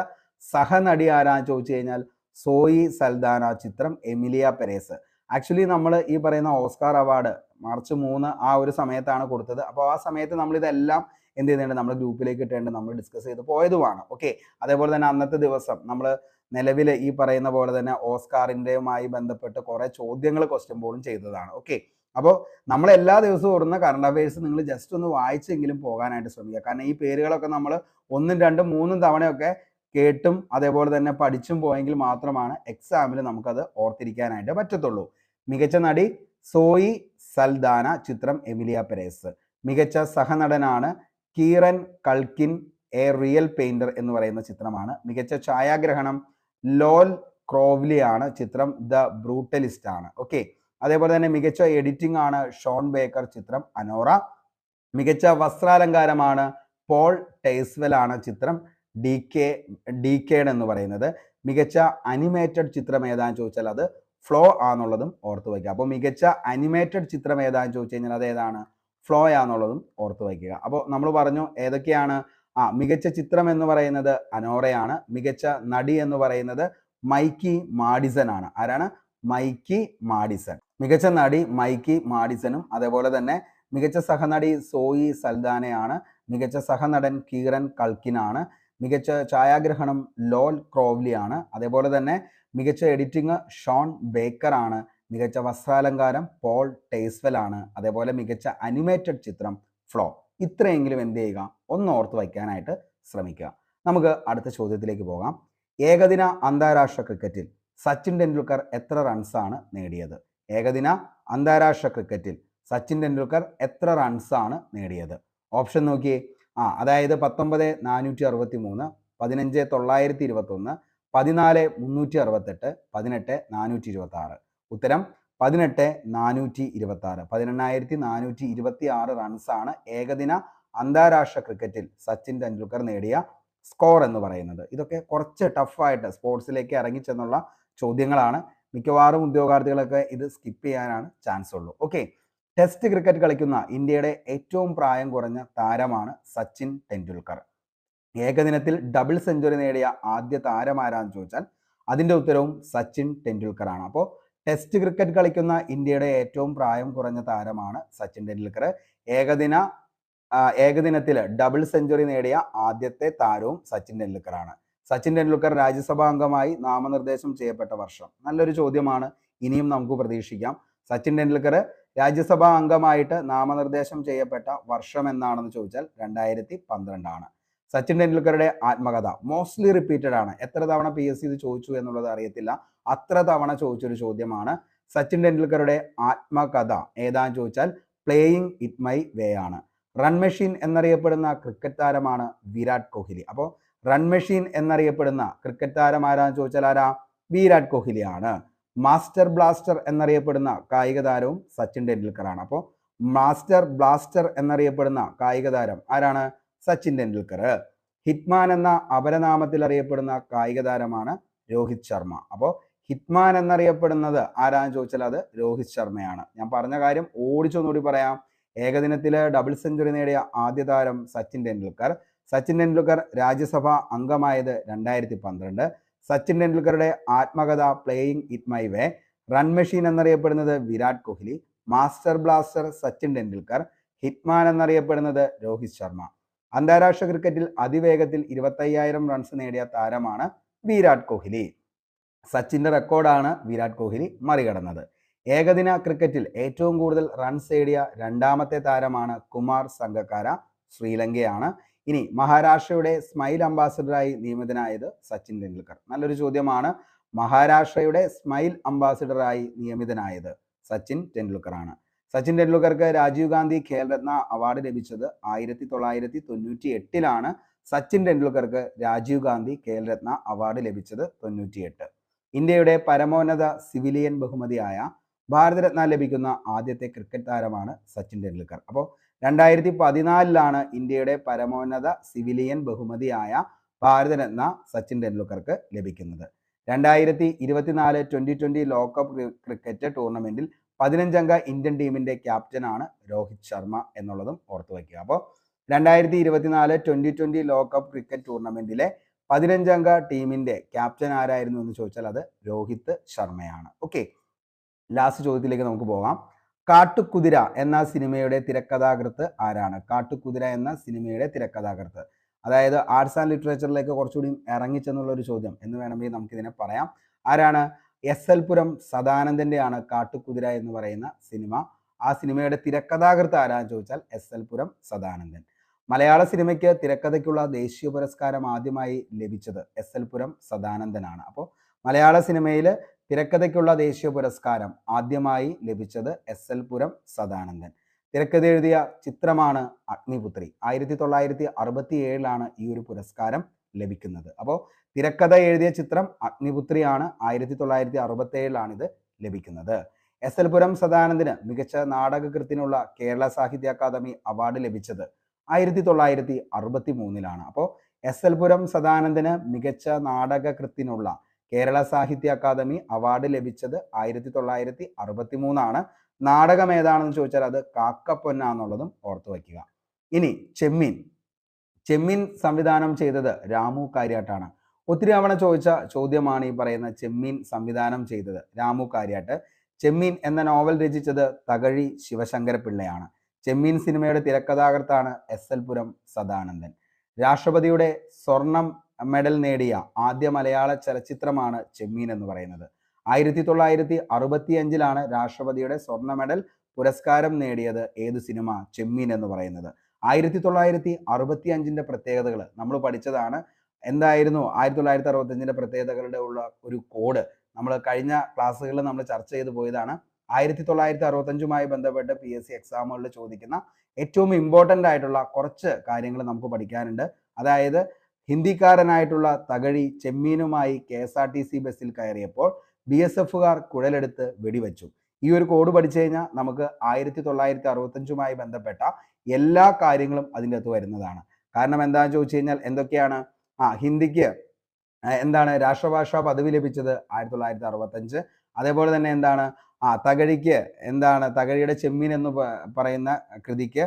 സഹനടി ആരാന്ന് ചോദിച്ചു കഴിഞ്ഞാൽ സോയി സൽദാന, ചിത്രം എമിലിയ പെരേസ്. ആക്ച്വലി നമ്മൾ ഈ പറയുന്ന ഓസ്കാർ അവാർഡ് മാർച്ച് 3 ആ ഒരു സമയത്താണ് കൊടുത്തത്. അപ്പോൾ ആ സമയത്ത് നമ്മൾ ഇതെല്ലാം എന്ത് ചെയ്യുന്നുണ്ട്, നമ്മൾ ഗ്രൂപ്പിലേക്ക് ഇട്ടേണ്ട, നമ്മൾ ഡിസ്കസ് ചെയ്ത് പോയതുമാണ്. ഓക്കെ, അതേപോലെ തന്നെ അന്നത്തെ ദിവസം നമ്മൾ നിലവിൽ ഈ പറയുന്ന പോലെ തന്നെ ഓസ്കാറിൻ്റെയുമായി ബന്ധപ്പെട്ട് കുറേ ചോദ്യങ്ങൾ ക്വസ്റ്റ്യൻ ബോർഡും ചെയ്തതാണ്. ഓക്കെ, അപ്പോൾ നമ്മൾ എല്ലാ ദിവസവും ഓടുന്ന കറണ്ട് അഫയേഴ്സ് നിങ്ങൾ ജസ്റ്റ് ഒന്ന് വായിച്ചെങ്കിലും പോകാനായിട്ട് ശ്രമിക്കുക. കാരണം ഈ പേരുകളൊക്കെ നമ്മൾ 1, 2, 3 തവണയൊക്കെ കേട്ടും അതേപോലെ തന്നെ പഠിച്ചും പോയെങ്കിൽ മാത്രമാണ് എക്സാമിൽ നമുക്കത് ഓർത്തിരിക്കാനായിട്ട് പറ്റത്തുള്ളൂ. മികച്ച നടി സോയി സൽദാന, ചിത്രം എമിലിയ പെരേസ്. മികച്ച സഹനടനാണ് കീറൻ കൾക്കിൻ, എ റിയൽ പെയിന്റർ എന്ന് പറയുന്ന ചിത്രമാണ്. മികച്ച ഛായാഗ്രഹണം ലോൽ ക്രോവ്ലി ആണ്, ചിത്രം ദ ബ്രൂട്ടലിസ്റ്റ് ആണ്. ഓക്കെ, അതേപോലെ തന്നെ മികച്ച എഡിറ്റിംഗ് ആണ് ഷോൺ ബേക്കർ, ചിത്രം അനോറ. മികച്ച വസ്ത്രാലങ്കാരമാണ് പോൾ ടേസ്വെൽ ആണ്, ചിത്രം ഡീക്കേഡ് എന്ന് പറയുന്നത്. മികച്ച അനിമേറ്റഡ് ചിത്രം ഏതാന്ന് ചോദിച്ചാൽ അത് ഫ്ലോ ആണെന്നുള്ളതും ഓർത്തു വയ്ക്കുക. അപ്പോൾ മികച്ച അനിമേറ്റഡ് ചിത്രം ഏതാന്ന് ചോദിച്ചു കഴിഞ്ഞാൽ അത് ഏതാണ്? ഫ്ലോ ആണെന്നുള്ളതും ഓർത്തു വയ്ക്കുക. അപ്പോൾ നമ്മൾ പറഞ്ഞു ഏതൊക്കെയാണ്? മികച്ച ചിത്രം എന്ന് പറയുന്നത് അനോറയാണ്. മികച്ച നടി എന്ന് പറയുന്നത് മൈക്കി മാഡിസൺ ആണ്. ആരാണ്? മൈക്കി മാഡിസൺ. മികച്ച നടി മൈക്കി മാഡിസണും അതേപോലെ തന്നെ മികച്ച സഹനടി സോയി സൽദാനയാണ്. മികച്ച സഹനടൻ കീറൻ കൾക്കിനാണ്. മികച്ച ഛായാഗ്രഹണം ലോൽ ക്രോവ്ലി ആണ്. അതേപോലെ തന്നെ മികച്ച എഡിറ്റിംഗ് ഷോൺ ബേക്കർ ആണ്. മികച്ച വസ്ത്രാലങ്കാരം പോൾ ടേസ്വെൽ ആണ്. അതേപോലെ മികച്ച അനിമേറ്റഡ് ചിത്രം ഫ്ലോ. ഇത്രയെങ്കിലും എന്ത് ചെയ്യുക, ഒന്ന് ഓർത്ത് വയ്ക്കാനായിട്ട് ശ്രമിക്കുക. നമുക്ക് അടുത്ത ചോദ്യത്തിലേക്ക് പോകാം. ഏകദിന അന്താരാഷ്ട്ര ക്രിക്കറ്റിൽ സച്ചിൻ ടെണ്ടുൽക്കർ എത്ര റൺസാണ് നേടിയത്? ഏകദിന അന്താരാഷ്ട്ര ക്രിക്കറ്റിൽ സച്ചിൻ ടെണ്ടുൽക്കർ എത്ര റൺസാണ് നേടിയത്? ഓപ്ഷൻ നോക്കിയേ. അതായത് 19,463, 15,921, 14,368, 18,426. ഉത്തരം 18,426. 18,426 റൺസാണ് ഏകദിന അന്താരാഷ്ട്ര ക്രിക്കറ്റിൽ സച്ചിൻ ടെണ്ടുൽക്കർ നേടിയ സ്കോർ എന്ന് പറയുന്നത്. ഇതൊക്കെ കുറച്ച് ടഫായിട്ട് സ്പോർട്സിലേക്ക് ഇറങ്ങിച്ചെന്നുള്ള ചോദ്യങ്ങളാണ്. മിക്കവാറും ഉദ്യോഗാർത്ഥികളൊക്കെ ഇത് സ്കിപ്പ് ചെയ്യാനാണ് ചാൻസ് ഉള്ളൂ. ഓക്കെ, ടെസ്റ്റ് ക്രിക്കറ്റ് കളിക്കുന്ന ഇന്ത്യയുടെ ഏറ്റവും പ്രായം കുറഞ്ഞ താരമാണ് സച്ചിൻ ടെണ്ടുൽക്കർ. ഏകദിനത്തിൽ ഡബിൾ സെഞ്ചുറി നേടിയ ആദ്യ താരം ആരാന്ന് ചോദിച്ചാൽ അതിൻ്റെ ഉത്തരവും സച്ചിൻ ടെണ്ടുൽക്കർ ആണ്. അപ്പോൾ ടെസ്റ്റ് ക്രിക്കറ്റ് കളിക്കുന്ന ഇന്ത്യയുടെ ഏറ്റവും പ്രായം കുറഞ്ഞ താരമാണ് സച്ചിൻ ടെണ്ടുൽക്കർ. ഏകദിനത്തിൽ ഡബിൾ സെഞ്ചുറി നേടിയ ആദ്യത്തെ താരവും സച്ചിൻ ടെണ്ടുൽക്കർ ആണ്. സച്ചിൻ ടെണ്ടുൽക്കർ രാജ്യസഭാ അംഗമായി നാമനിർദ്ദേശം ചെയ്യപ്പെട്ട വർഷം? നല്ലൊരു ചോദ്യമാണ്, ഇനിയും നമുക്ക് പ്രതീക്ഷിക്കാം. സച്ചിൻ ടെണ്ടുൽക്കർ രാജ്യസഭാ അംഗമായിട്ട് നാമനിർദ്ദേശം ചെയ്യപ്പെട്ട വർഷം എന്നാണെന്ന് ചോദിച്ചാൽ 2012 ആണ്. സച്ചിൻ ടെണ്ടുൽക്കറുടെ ആത്മകഥ മോസ്റ്റ്ലി റിപ്പീറ്റഡ് ആണ്. എത്ര തവണ PSC ഇത് ചോദിച്ചു എന്നുള്ളത് അറിയത്തില്ല, അത്ര തവണ ചോദിച്ചൊരു ചോദ്യമാണ്. സച്ചിൻ ടെണ്ടുൽക്കറുടെ ആത്മകഥ ഏതാന്ന് ചോദിച്ചാൽ പ്ലേയിങ് ഇറ്റ് മൈ വേ ആണ്. റൺ മെഷീൻ എന്നറിയപ്പെടുന്ന ക്രിക്കറ്റ് താരമാണ് വിരാട് കോഹ്ലി. അപ്പോൾ റൺ മെഷീൻ എന്നറിയപ്പെടുന്ന ക്രിക്കറ്റ് താരം ആരാന്ന് ചോദിച്ചാൽ ആരാ? വിരാട് കോഹ്ലിയാണ്. മാസ്റ്റർ ബ്ലാസ്റ്റർ എന്നറിയപ്പെടുന്ന കായിക താരവും സച്ചിൻ ടെണ്ടുൽക്കർ ആണ്. അപ്പോൾ മാസ്റ്റർ ബ്ലാസ്റ്റർ എന്നറിയപ്പെടുന്ന കായിക താരം ആരാണ്? സച്ചിൻ ടെണ്ടുൽക്കർ. ഹിറ്റ്മാൻ എന്ന അപരനാമത്തിൽ അറിയപ്പെടുന്ന കായിക താരമാണ് രോഹിത് ശർമ്മ. അപ്പോൾ ഹിറ്റ്മാൻ എന്നറിയപ്പെടുന്നത് ആരാന്ന് ചോദിച്ചാൽ അത് രോഹിത് ശർമ്മയാണ്. ഞാൻ പറഞ്ഞ കാര്യം ഓടിച്ചൊന്നുകൂടി പറയാം. ഏകദിനത്തിൽ ഡബിൾ സെഞ്ചുറി നേടിയ ആദ്യ താരം സച്ചിൻ ടെണ്ടുൽക്കർ. സച്ചിൻ ടെണ്ടുൽക്കർ രാജ്യസഭ അംഗമായത് 2012. സച്ചിൻ ടെണ്ടുൽക്കറുടെ ആത്മകഥ playing it my way. Run machine എന്നറിയപ്പെടുന്നത് Virat Kohli. Master blaster Sachin Tendulkar. Hitman എന്നറിയപ്പെടുന്നത് രോഹിത് ശർമ്മ. അന്താരാഷ്ട്ര ക്രിക്കറ്റിൽ അതിവേഗത്തിൽ 25,000 റൺസ് നേടിയ താരമാണ് വിരാട് കോഹ്ലി. സച്ചിന്റെ റെക്കോർഡാണ് വിരാട് കോഹ്ലി മറികടന്നത്. ഏകദിന ക്രിക്കറ്റിൽ ഏറ്റവും കൂടുതൽ റൺസ് നേടിയ രണ്ടാമത്തെ താരമാണ് കുമാർ സംഗക്കാര, ശ്രീലങ്കയാണ്. ഇനി മഹാരാഷ്ട്രയുടെ സ്മൈൽ അംബാസിഡറായി നിയമിതനായത് സച്ചിൻ ടെണ്ടുൽക്കർ. നല്ലൊരു ചോദ്യമാണ്. മഹാരാഷ്ട്രയുടെ സ്മൈൽ അംബാസിഡറായി നിയമിതനായത് സച്ചിൻ ടെണ്ടുൽക്കർ ആണ്. സച്ചിൻ ടെണ്ടുൽക്കർക്ക് രാജീവ് ഗാന്ധി ഖേൽരത്ന അവാർഡ് ലഭിച്ചത് 1998 സച്ചിൻ ടെണ്ടുൽക്കർക്ക് രാജീവ് ഗാന്ധി ഖേൽരത്ന അവാർഡ് ലഭിച്ചത് 98. ഇന്ത്യയുടെ പരമോന്നത സിവിലിയൻ ബഹുമതിയായ ഭാരതരത്ന ലഭിക്കുന്ന ആദ്യത്തെ ക്രിക്കറ്റ് താരമാണ് സച്ചിൻ ടെണ്ടുൽക്കർ. അപ്പോൾ 2014 ഇന്ത്യയുടെ പരമോന്നത സിവിലിയൻ ബഹുമതിയായ ഭാരതരത്ന സച്ചിൻ ടെണ്ടുൽക്കർക്ക് ലഭിക്കുന്നത്. 2024 2020 ലോകകപ്പ് ക്രിക്കറ്റ് ടൂർണമെന്റിൽ 15-അംഗ ഇന്ത്യൻ ടീമിന്റെ ക്യാപ്റ്റനാണ് രോഹിത് ശർമ്മ എന്നുള്ളതും ഓർത്തു വയ്ക്കുക. അപ്പോൾ 2024 2020 ലോകകപ്പ് ക്രിക്കറ്റ് ടൂർണമെന്റിലെ 15-അംഗ ടീമിന്റെ ക്യാപ്റ്റൻ ആരായിരുന്നു എന്ന് ചോദിച്ചാൽ അത് രോഹിത് ശർമ്മയാണ്. ഓക്കെ, ലാസ്റ്റ് ചോദ്യത്തിലേക്ക് നമുക്ക് പോകാം. കാട്ടുകുതിര എന്ന സിനിമയുടെ തിരക്കഥാകൃത്ത് ആരാണ്? കാട്ടുകുതിര എന്ന സിനിമയുടെ തിരക്കഥാകൃത്ത്, അതായത് ആർട്സ് ആൻഡ് ലിറ്ററേച്ചറിലേക്ക് കുറച്ചുകൂടി ഇറങ്ങിച്ചെന്നുള്ള ഒരു ചോദ്യം എന്ന് വേണമെങ്കിൽ നമുക്കിതിനെ പറയാം. ആരാണ്? എസ്.എൽ. പുരം സദാനന്ദന്റെയാണ് കാട്ടുകുതിര എന്ന് പറയുന്ന സിനിമ. ആ സിനിമയുടെ തിരക്കഥാകൃത്ത് ആരാന്ന് ചോദിച്ചാൽ എസ്.എൽ. പുരം സദാനന്ദൻ. മലയാള സിനിമയ്ക്ക് തിരക്കഥയ്ക്കുള്ള ദേശീയ പുരസ്കാരം ആദ്യമായി ലഭിച്ചത് എസ്.എൽ. പുരം സദാനന്ദനാണ്. അപ്പോൾ മലയാള സിനിമയിൽ തിരക്കഥയ്ക്കുള്ള ദേശീയ പുരസ്കാരം ആദ്യമായി ലഭിച്ചത് എസ്.എൽ. പുരം സദാനന്ദൻ. തിരക്കഥ എഴുതിയ ചിത്രമാണ് അഗ്നിപുത്രി. 1967 ഈ ഒരു പുരസ്കാരം ലഭിക്കുന്നത്. അപ്പോൾ തിരക്കഥ എഴുതിയ ചിത്രം അഗ്നിപുത്രിയാണ്. 1967 ഇത് ലഭിക്കുന്നത്. എസ്.എൽ. പുരം സദാനന്ദന് മികച്ച നാടകകൃത്തിനുള്ള കേരള സാഹിത്യ അക്കാദമി അവാർഡ് ലഭിച്ചത് 1963. അപ്പോൾ എസ്.എൽ. പുരം സദാനന്ദന് മികച്ച നാടകകൃത്തിനുള്ള കേരള സാഹിത്യ അക്കാദമി അവാർഡ് ലഭിച്ചത് 1963. നാടകം ഏതാണെന്ന് ചോദിച്ചാൽ അത് കാക്കപ്പൊന്ന എന്നുള്ളതും ഓർത്തു വയ്ക്കുക. ഇനി ചെമ്മീൻ സംവിധാനം ചെയ്തത് രാമു കാര്യാട്ടാണ്. ഒത്തിരി തവണ ചോദിച്ച ചോദ്യമാണ് ഈ പറയുന്ന ചെമ്മീൻ സംവിധാനം ചെയ്തത് രാമു കാര്യാട്ട്. ചെമ്മീൻ എന്ന നോവൽ രചിച്ചത് തകഴി ശിവശങ്കര പിള്ളയാണ്. ചെമ്മീൻ സിനിമയുടെ തിരക്കഥാകൃത്താണ് എസ്.എൽ. പുരം സദാനന്ദൻ. രാഷ്ട്രപതിയുടെ സ്വർണം മെഡൽ നേടിയ ആദ്യ മലയാള ചലച്ചിത്രമാണ് ചെമ്മീൻ എന്ന് പറയുന്നത്. 1965 രാഷ്ട്രപതിയുടെ സ്വർണ്ണ മെഡൽ പുരസ്കാരം നേടിയത് ഏത് സിനിമ? ചെമ്മീൻ എന്ന് പറയുന്നത്. 1965 പ്രത്യേകതകൾ നമ്മൾ പഠിച്ചതാണ്. എന്തായിരുന്നു 1965 പ്രത്യേകതകളുടെ ഉള്ള ഒരു കോഡ് നമ്മൾ കഴിഞ്ഞ ക്ലാസ്സുകളിൽ നമ്മൾ ചർച്ച ചെയ്തു പോയതാണ്. 1965 ബന്ധപ്പെട്ട് PSC എക്സാമുകളിൽ ചോദിക്കുന്ന ഏറ്റവും ഇമ്പോർട്ടൻ്റ് ആയിട്ടുള്ള കുറച്ച് കാര്യങ്ങൾ നമുക്ക് പഠിക്കാനുണ്ട്. അതായത് ഹിന്ദിക്കാരനായിട്ടുള്ള തകഴി ചെമ്മീനുമായി KSRTC ബസ്സിൽ കയറിയപ്പോൾ BSFകാർ കുഴലെടുത്ത് വെടിവെച്ചു. ഈ ഒരു കോഡ് പഠിച്ചു കഴിഞ്ഞാൽ നമുക്ക് 1965 ബന്ധപ്പെട്ട എല്ലാ കാര്യങ്ങളും അതിൻ്റെ അകത്ത് വരുന്നതാണ്. കാരണം എന്താണെന്ന് ചോദിച്ചു കഴിഞ്ഞാൽ എന്തൊക്കെയാണ്? ഹിന്ദിക്ക് എന്താണ് രാഷ്ട്രഭാഷാ പദവി ലഭിച്ചത് 1965. അതേപോലെ തന്നെ എന്താണ് തകഴിക്ക് എന്താണ് തകഴിയുടെ ചെമ്മീൻ എന്ന് പറയുന്ന കൃതിക്ക്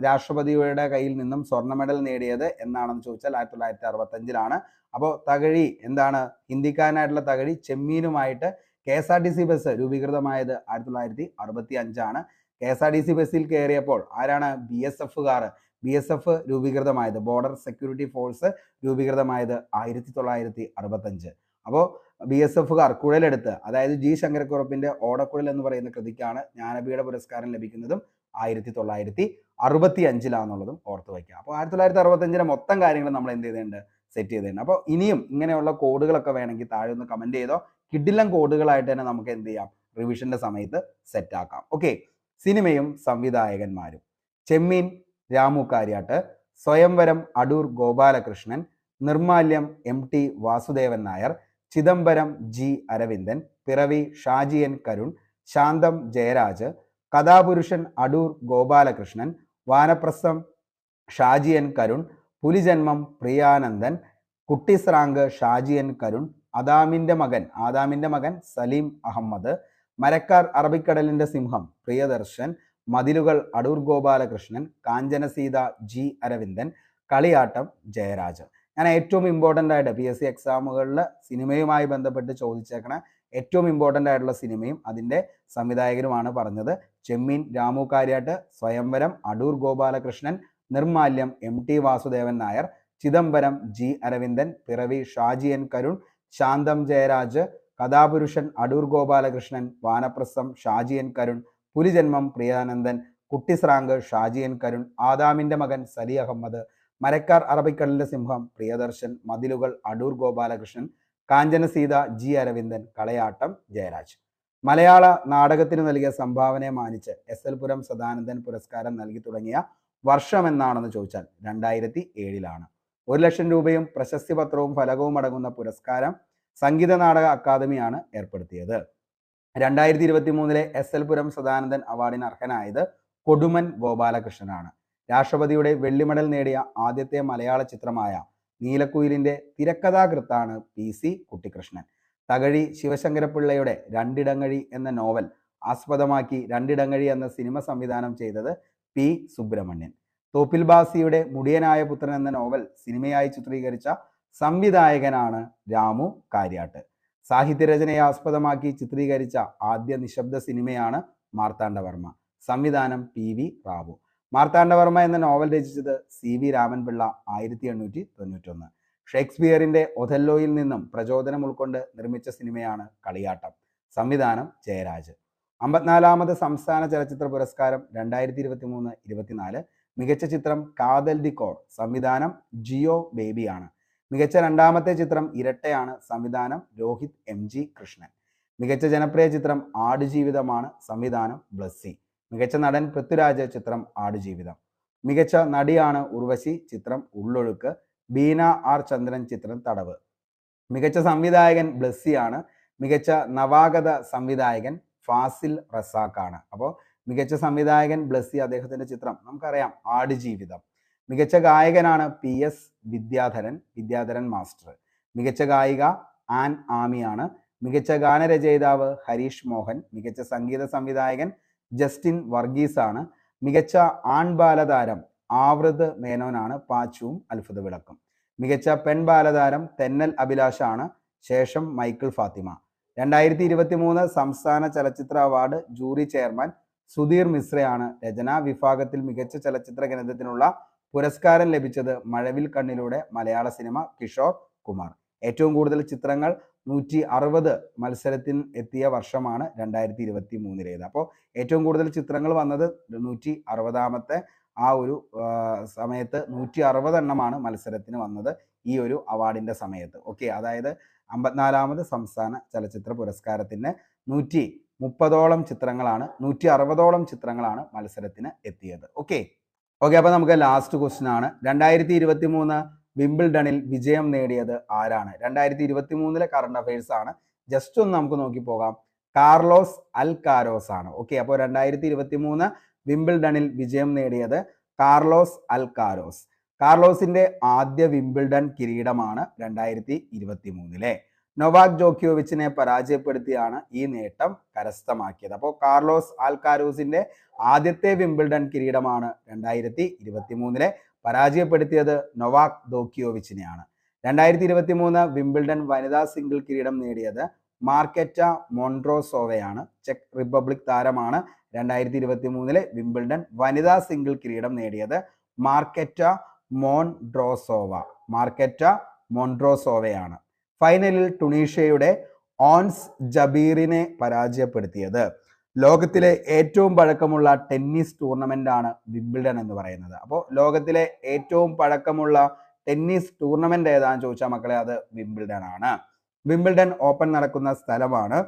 രാഷ്ട്രപതിയുടെ കയ്യിൽ നിന്നും സ്വർണ്ണ മെഡൽ നേടിയത് എന്നാണെന്ന് ചോദിച്ചാൽ 1965. അപ്പോൾ തകഴി എന്താണ് ഹിന്ദിക്കാരനായിട്ടുള്ള തകഴി ചെമ്മീനുമായിട്ട് KSRTC ബസ് രൂപീകൃതമായത് 1965. KSRTC ബസ്സിൽ കയറിയപ്പോൾ ആരാണ്? BSF രൂപീകൃതമായത്, ബോർഡർ സെക്യൂരിറ്റി ഫോഴ്സ് രൂപീകൃതമായത് 1965. അപ്പോൾ BSFകാർ കുഴലെടുത്ത്, അതായത് G ശങ്കരക്കുറുപ്പിന്റെ ഓടക്കുഴൽ എന്ന് പറയുന്ന കൃതിക്കാണ് ജ്ഞാനപീഠ പുരസ്കാരം ലഭിക്കുന്നതും 1965 ഓർത്തു വയ്ക്കുക. അപ്പോൾ 1965 മൊത്തം കാര്യങ്ങൾ നമ്മൾ എന്ത് ചെയ്തിട്ടുണ്ട്? സെറ്റ് ചെയ്തിട്ടുണ്ട്. അപ്പോൾ ഇനിയും ഇങ്ങനെയുള്ള കോഡുകളൊക്കെ വേണമെങ്കിൽ താഴെ ഒന്ന് കമന്റ് ചെയ്തോ. കിഡിലം കോഡുകളായിട്ട് തന്നെ നമുക്ക് എന്ത് ചെയ്യാം? റിവിഷന്റെ സമയത്ത് സെറ്റ് ആക്കാം. ഓക്കെ, സിനിമയും സംവിധായകന്മാരും. ചെമ്മീൻ രാമു കാര്യാട്ട്, സ്വയംവരം അടൂർ ഗോപാലകൃഷ്ണൻ, നിർമാല്യം MT വാസുദേവൻ നായർ, ചിദംബരം G അരവിന്ദൻ, പിറവി ഷാജി N കരുൺ, ശാന്തം ജയരാജ്, കഥാപുരുഷൻ അടൂർ ഗോപാലകൃഷ്ണൻ, വാനപ്രസ്ഥം ഷാജി N കരുൺ, പുലിജന്മം പ്രിയാനന്ദൻ, കുട്ടിസ്രാങ്ക് ഷാജി N കരുൺ, ആദാമിന്റെ മകൻ സലീം അഹമ്മദ്, മരക്കാർ അറബിക്കടലിന്റെ സിംഹം പ്രിയദർശൻ, മതിലുകൾ അടൂർ ഗോപാലകൃഷ്ണൻ, കാഞ്ചനസീത G അരവിന്ദൻ, കളിയാട്ടം ജയരാജ്. ഞാൻ ഏറ്റവും ഇമ്പോർട്ടൻ്റ് ആയിട്ട് PSC എക്സാമുകളിൽ സിനിമയുമായി ബന്ധപ്പെട്ട് ചോദിച്ചേക്കണ ഏറ്റവും ഇമ്പോർട്ടൻ്റ് ആയിട്ടുള്ള സിനിമയും അതിൻ്റെ സംവിധായകരുമാണ് പറഞ്ഞത്. ചെമ്മീൻ രാമു കാര്യാട്ട്, സ്വയംവരം അടൂർ ഗോപാലകൃഷ്ണൻ, നിർമാല്യം MT വാസുദേവൻ നായർ, ചിദംബരം G അരവിന്ദൻ, പിറവി ഷാജി N കരുൺ, ശാന്തം ജയരാജ്, കഥാപുരുഷൻ അടൂർ ഗോപാലകൃഷ്ണൻ, വാനപ്രസ്ഥം ഷാജി N കരുൺ, പുലിജന്മം പ്രിയാനന്ദൻ, കുട്ടിസ്രാങ്ക് ഷാജി N കരുൺ, ആദാമിന്റെ മകൻ സലി അഹമ്മദ്, മരക്കാർ അറബിക്കടലിന്റെ സിംഹം പ്രിയദർശൻ, മതിലുകൾ അടൂർ ഗോപാലകൃഷ്ണൻ, കാഞ്ചനസീത G അരവിന്ദൻ, കളയാട്ടം ജയരാജ്. മലയാള നാടകത്തിന് നൽകിയ സംഭാവനയെ മാനിച്ച് എസ്.എൽ. പുരം സദാനന്ദൻ പുരസ്കാരം നൽകി തുടങ്ങിയ വർഷം എന്നാണെന്ന് ചോദിച്ചാൽ 2007 1,00,000 രൂപയും പ്രശസ്തി പത്രവും ഫലകവും അടങ്ങുന്ന പുരസ്കാരം സംഗീത നാടക അക്കാദമിയാണ് ഏർപ്പെടുത്തിയത്. 2023 എസ്.എൽ. പുരം സദാനന്ദൻ അവാർഡിന് അർഹനായത് കൊടുമൻ ഗോപാലകൃഷ്ണനാണ്. രാഷ്ട്രപതിയുടെ വെള്ളി മെഡൽ നേടിയ ആദ്യത്തെ മലയാള ചിത്രമായ നീലക്കുയിലിന്റെ തിരക്കഥാകൃത്താണ് PC കുട്ടിക്കൃഷ്ണൻ. തകഴി ശിവശങ്കരപിള്ളയുടെ രണ്ടിടങ്ങഴി എന്ന നോവൽ ആസ്പദമാക്കി രണ്ടിടങ്ങഴി എന്ന സിനിമ സംവിധാനം ചെയ്തത് P. സുബ്രഹ്മണ്യൻ. തോപ്പിൽ ബാസിയുടെ മുടിയനായ പുത്രൻ എന്ന നോവൽ സിനിമയായി ചിത്രീകരിച്ച സംവിധായകനാണ് രാമു കാര്യാട്ട്. സാഹിത്യരചനയെ ആസ്പദമാക്കി ചിത്രീകരിച്ച ആദ്യ നിശബ്ദ സിനിമയാണ് മാർത്താണ്ഡവർമ്മ. സംവിധാനം PV റാവു. മാർത്താണ്ഡവർമ്മ എന്ന നോവൽ രചിച്ചത് CV രാമൻപിള്ള 1891. ഷേക്സ്പിയറിന്റെ ഒഥല്ലോയിൽ നിന്നും പ്രചോദനം ഉൾക്കൊണ്ട് നിർമ്മിച്ച സിനിമയാണ് കളിയാട്ടം. സംവിധാനം ജയരാജ്. 54ാമത് സംസ്ഥാന ചലച്ചിത്ര പുരസ്കാരം 2023-24. മികച്ച ചിത്രം കാതൽ ദി കോർ. സംവിധാനം ജിയോ ബേബിയാണ്. മികച്ച രണ്ടാമത്തെ ചിത്രം ഇരട്ടയാണ്. സംവിധാനം രോഹിത് MG കൃഷ്ണൻ. മികച്ച ജനപ്രിയ ചിത്രം ആടുജീവിതമാണ്. സംവിധാനം ബ്ലസ്സി. മികച്ച നടൻ പൃഥ്വിരാജ്. ചിത്രം ആടുജീവിതം. മികച്ച നടിയാണ് ഉർവശി. ചിത്രം ഉള്ളൊഴുക്ക്. ബീന R ചന്ദ്രൻ. ചിത്രം തടവ്. മികച്ച സംവിധായകൻ ബ്ലസ്സിയാണ്. മികച്ച നവാഗത സംവിധായകൻ ഫാസിൽ റസാഖാണ്. അപ്പോൾ മികച്ച സംവിധായകൻ ബ്ലസ്സി, അദ്ദേഹത്തിന്റെ ചിത്രം നമുക്കറിയാം ആടുജീവിതം. മികച്ച ഗായകനാണ് PS വിദ്യാധരൻ മാസ്റ്റർ. മികച്ച ഗായിക ആൻ ആമിയാണ്. മികച്ച ഗാനരചയിതാവ് ഹരീഷ് മോഹൻ. മികച്ച സംഗീത സംവിധായകൻ ജസ്റ്റിൻ വർഗീസ് ആണ്. മികച്ച ആൺബാലതാരം ആവൃത് മേനോനാണ്. പാച്ചുവും അത്ഭുത വിളക്കും. മികച്ച പെൺ ബാലതാരം തെന്നൽ അഭിലാഷാണ്. ശേഷം മൈക്കിൾ ഫാത്തിമ. 2023 സംസ്ഥാന ചലച്ചിത്ര അവാർഡ് ജൂറി ചെയർമാൻ സുധീർ മിശ്രയാണ്. രചനാ വിഭാഗത്തിൽ മികച്ച ചലച്ചിത്ര ഗണിതത്തിനുള്ള പുരസ്കാരം ലഭിച്ചത് മഴവിൽ കണ്ണിലൂടെ മലയാള സിനിമ കിഷോർ കുമാർ. ഏറ്റവും കൂടുതൽ ചിത്രങ്ങൾ 160 മത്സരത്തിന് എത്തിയ വർഷമാണ് 2023. അപ്പോൾ ഏറ്റവും കൂടുതൽ ചിത്രങ്ങൾ വന്നത് 160ാമത്തെ ആ ഒരു സമയത്ത് 160 എണ്ണമാണ് മത്സരത്തിന് വന്നത് ഈ ഒരു അവാർഡിന്റെ സമയത്ത്. ഓക്കെ, അതായത് 54ാമത് സംസ്ഥാന ചലച്ചിത്ര പുരസ്കാരത്തിന് 130ഓളം ചിത്രങ്ങളാണ് 160ഓളം ചിത്രങ്ങളാണ് മത്സരത്തിന് എത്തിയത്. ഓക്കെ, അപ്പോൾ നമുക്ക് ലാസ്റ്റ് ക്വസ്റ്റ്യൻ ആണ്. 2023 വിംബിൾഡണിൽ വിജയം നേടിയത് ആരാണ്? 2023 കറണ്ട് അഫയേഴ്സ് ആണ്. ജസ്റ്റ് ഒന്ന് നമുക്ക് നോക്കി പോകാം. കാർലോസ് അൽകാരോസ് ആണ്. ഓക്കെ, അപ്പോൾ 2023 വിംബിൾഡണിൽ വിജയം നേടിയത് കാർലോസ് അൽകാരോസ്. കാർലോസിന്റെ ആദ്യ വിംബിൾഡൺ കിരീടമാണ് 2023. നൊവാക് ജോക്കോവിച്ചിനെ പരാജയപ്പെടുത്തിയാണ് ഈ നേട്ടം കരസ്ഥമാക്കിയത്. അപ്പോൾ കാർലോസ് അൽകാരോസിന്റെ ആദ്യത്തെ വിംബിൾഡൺ കിരീടമാണ് 2023. പരാജയപ്പെടുത്തിയത് നൊവാക് ജോക്കോവിച്ചിനെയാണ്. 2023 വിംബിൾഡൺ വനിതാ സിംഗിൾ കിരീടം നേടിയത് മാർക്കറ്റ മോൺട്രോസോവയാണ്. ചെക്ക് റിപ്പബ്ലിക് താരമാണ് 2023 വിംബിൾഡൺ വനിതാ സിംഗിൾ കിരീടം നേടിയത് മാർക്കറ്റ മോൺട്രോസോവയാണ്. ഫൈനലിൽ ടുണീഷ്യയുടെ ഓൺസ് ജബീറിനെ പരാജയപ്പെടുത്തിയത് ലോകത്തിലെ ഏറ്റവും പഴക്കമുള്ള ടെന്നീസ് ടൂർണമെന്റ് ആണ് വിംബിൾഡൺ എന്ന് പറയുന്നത്. അപ്പോൾ ലോകത്തിലെ ഏറ്റവും പഴക്കമുള്ള ടെന്നീസ് ടൂർണമെന്റ് ഏതാണെന്ന് ചോദിച്ചാൽ മക്കളെ അത് വിംബിൾഡൺ ആണ്. വിംബിൾഡൺ ഓപ്പൺ നടക്കുന്ന സ്ഥലമാണ്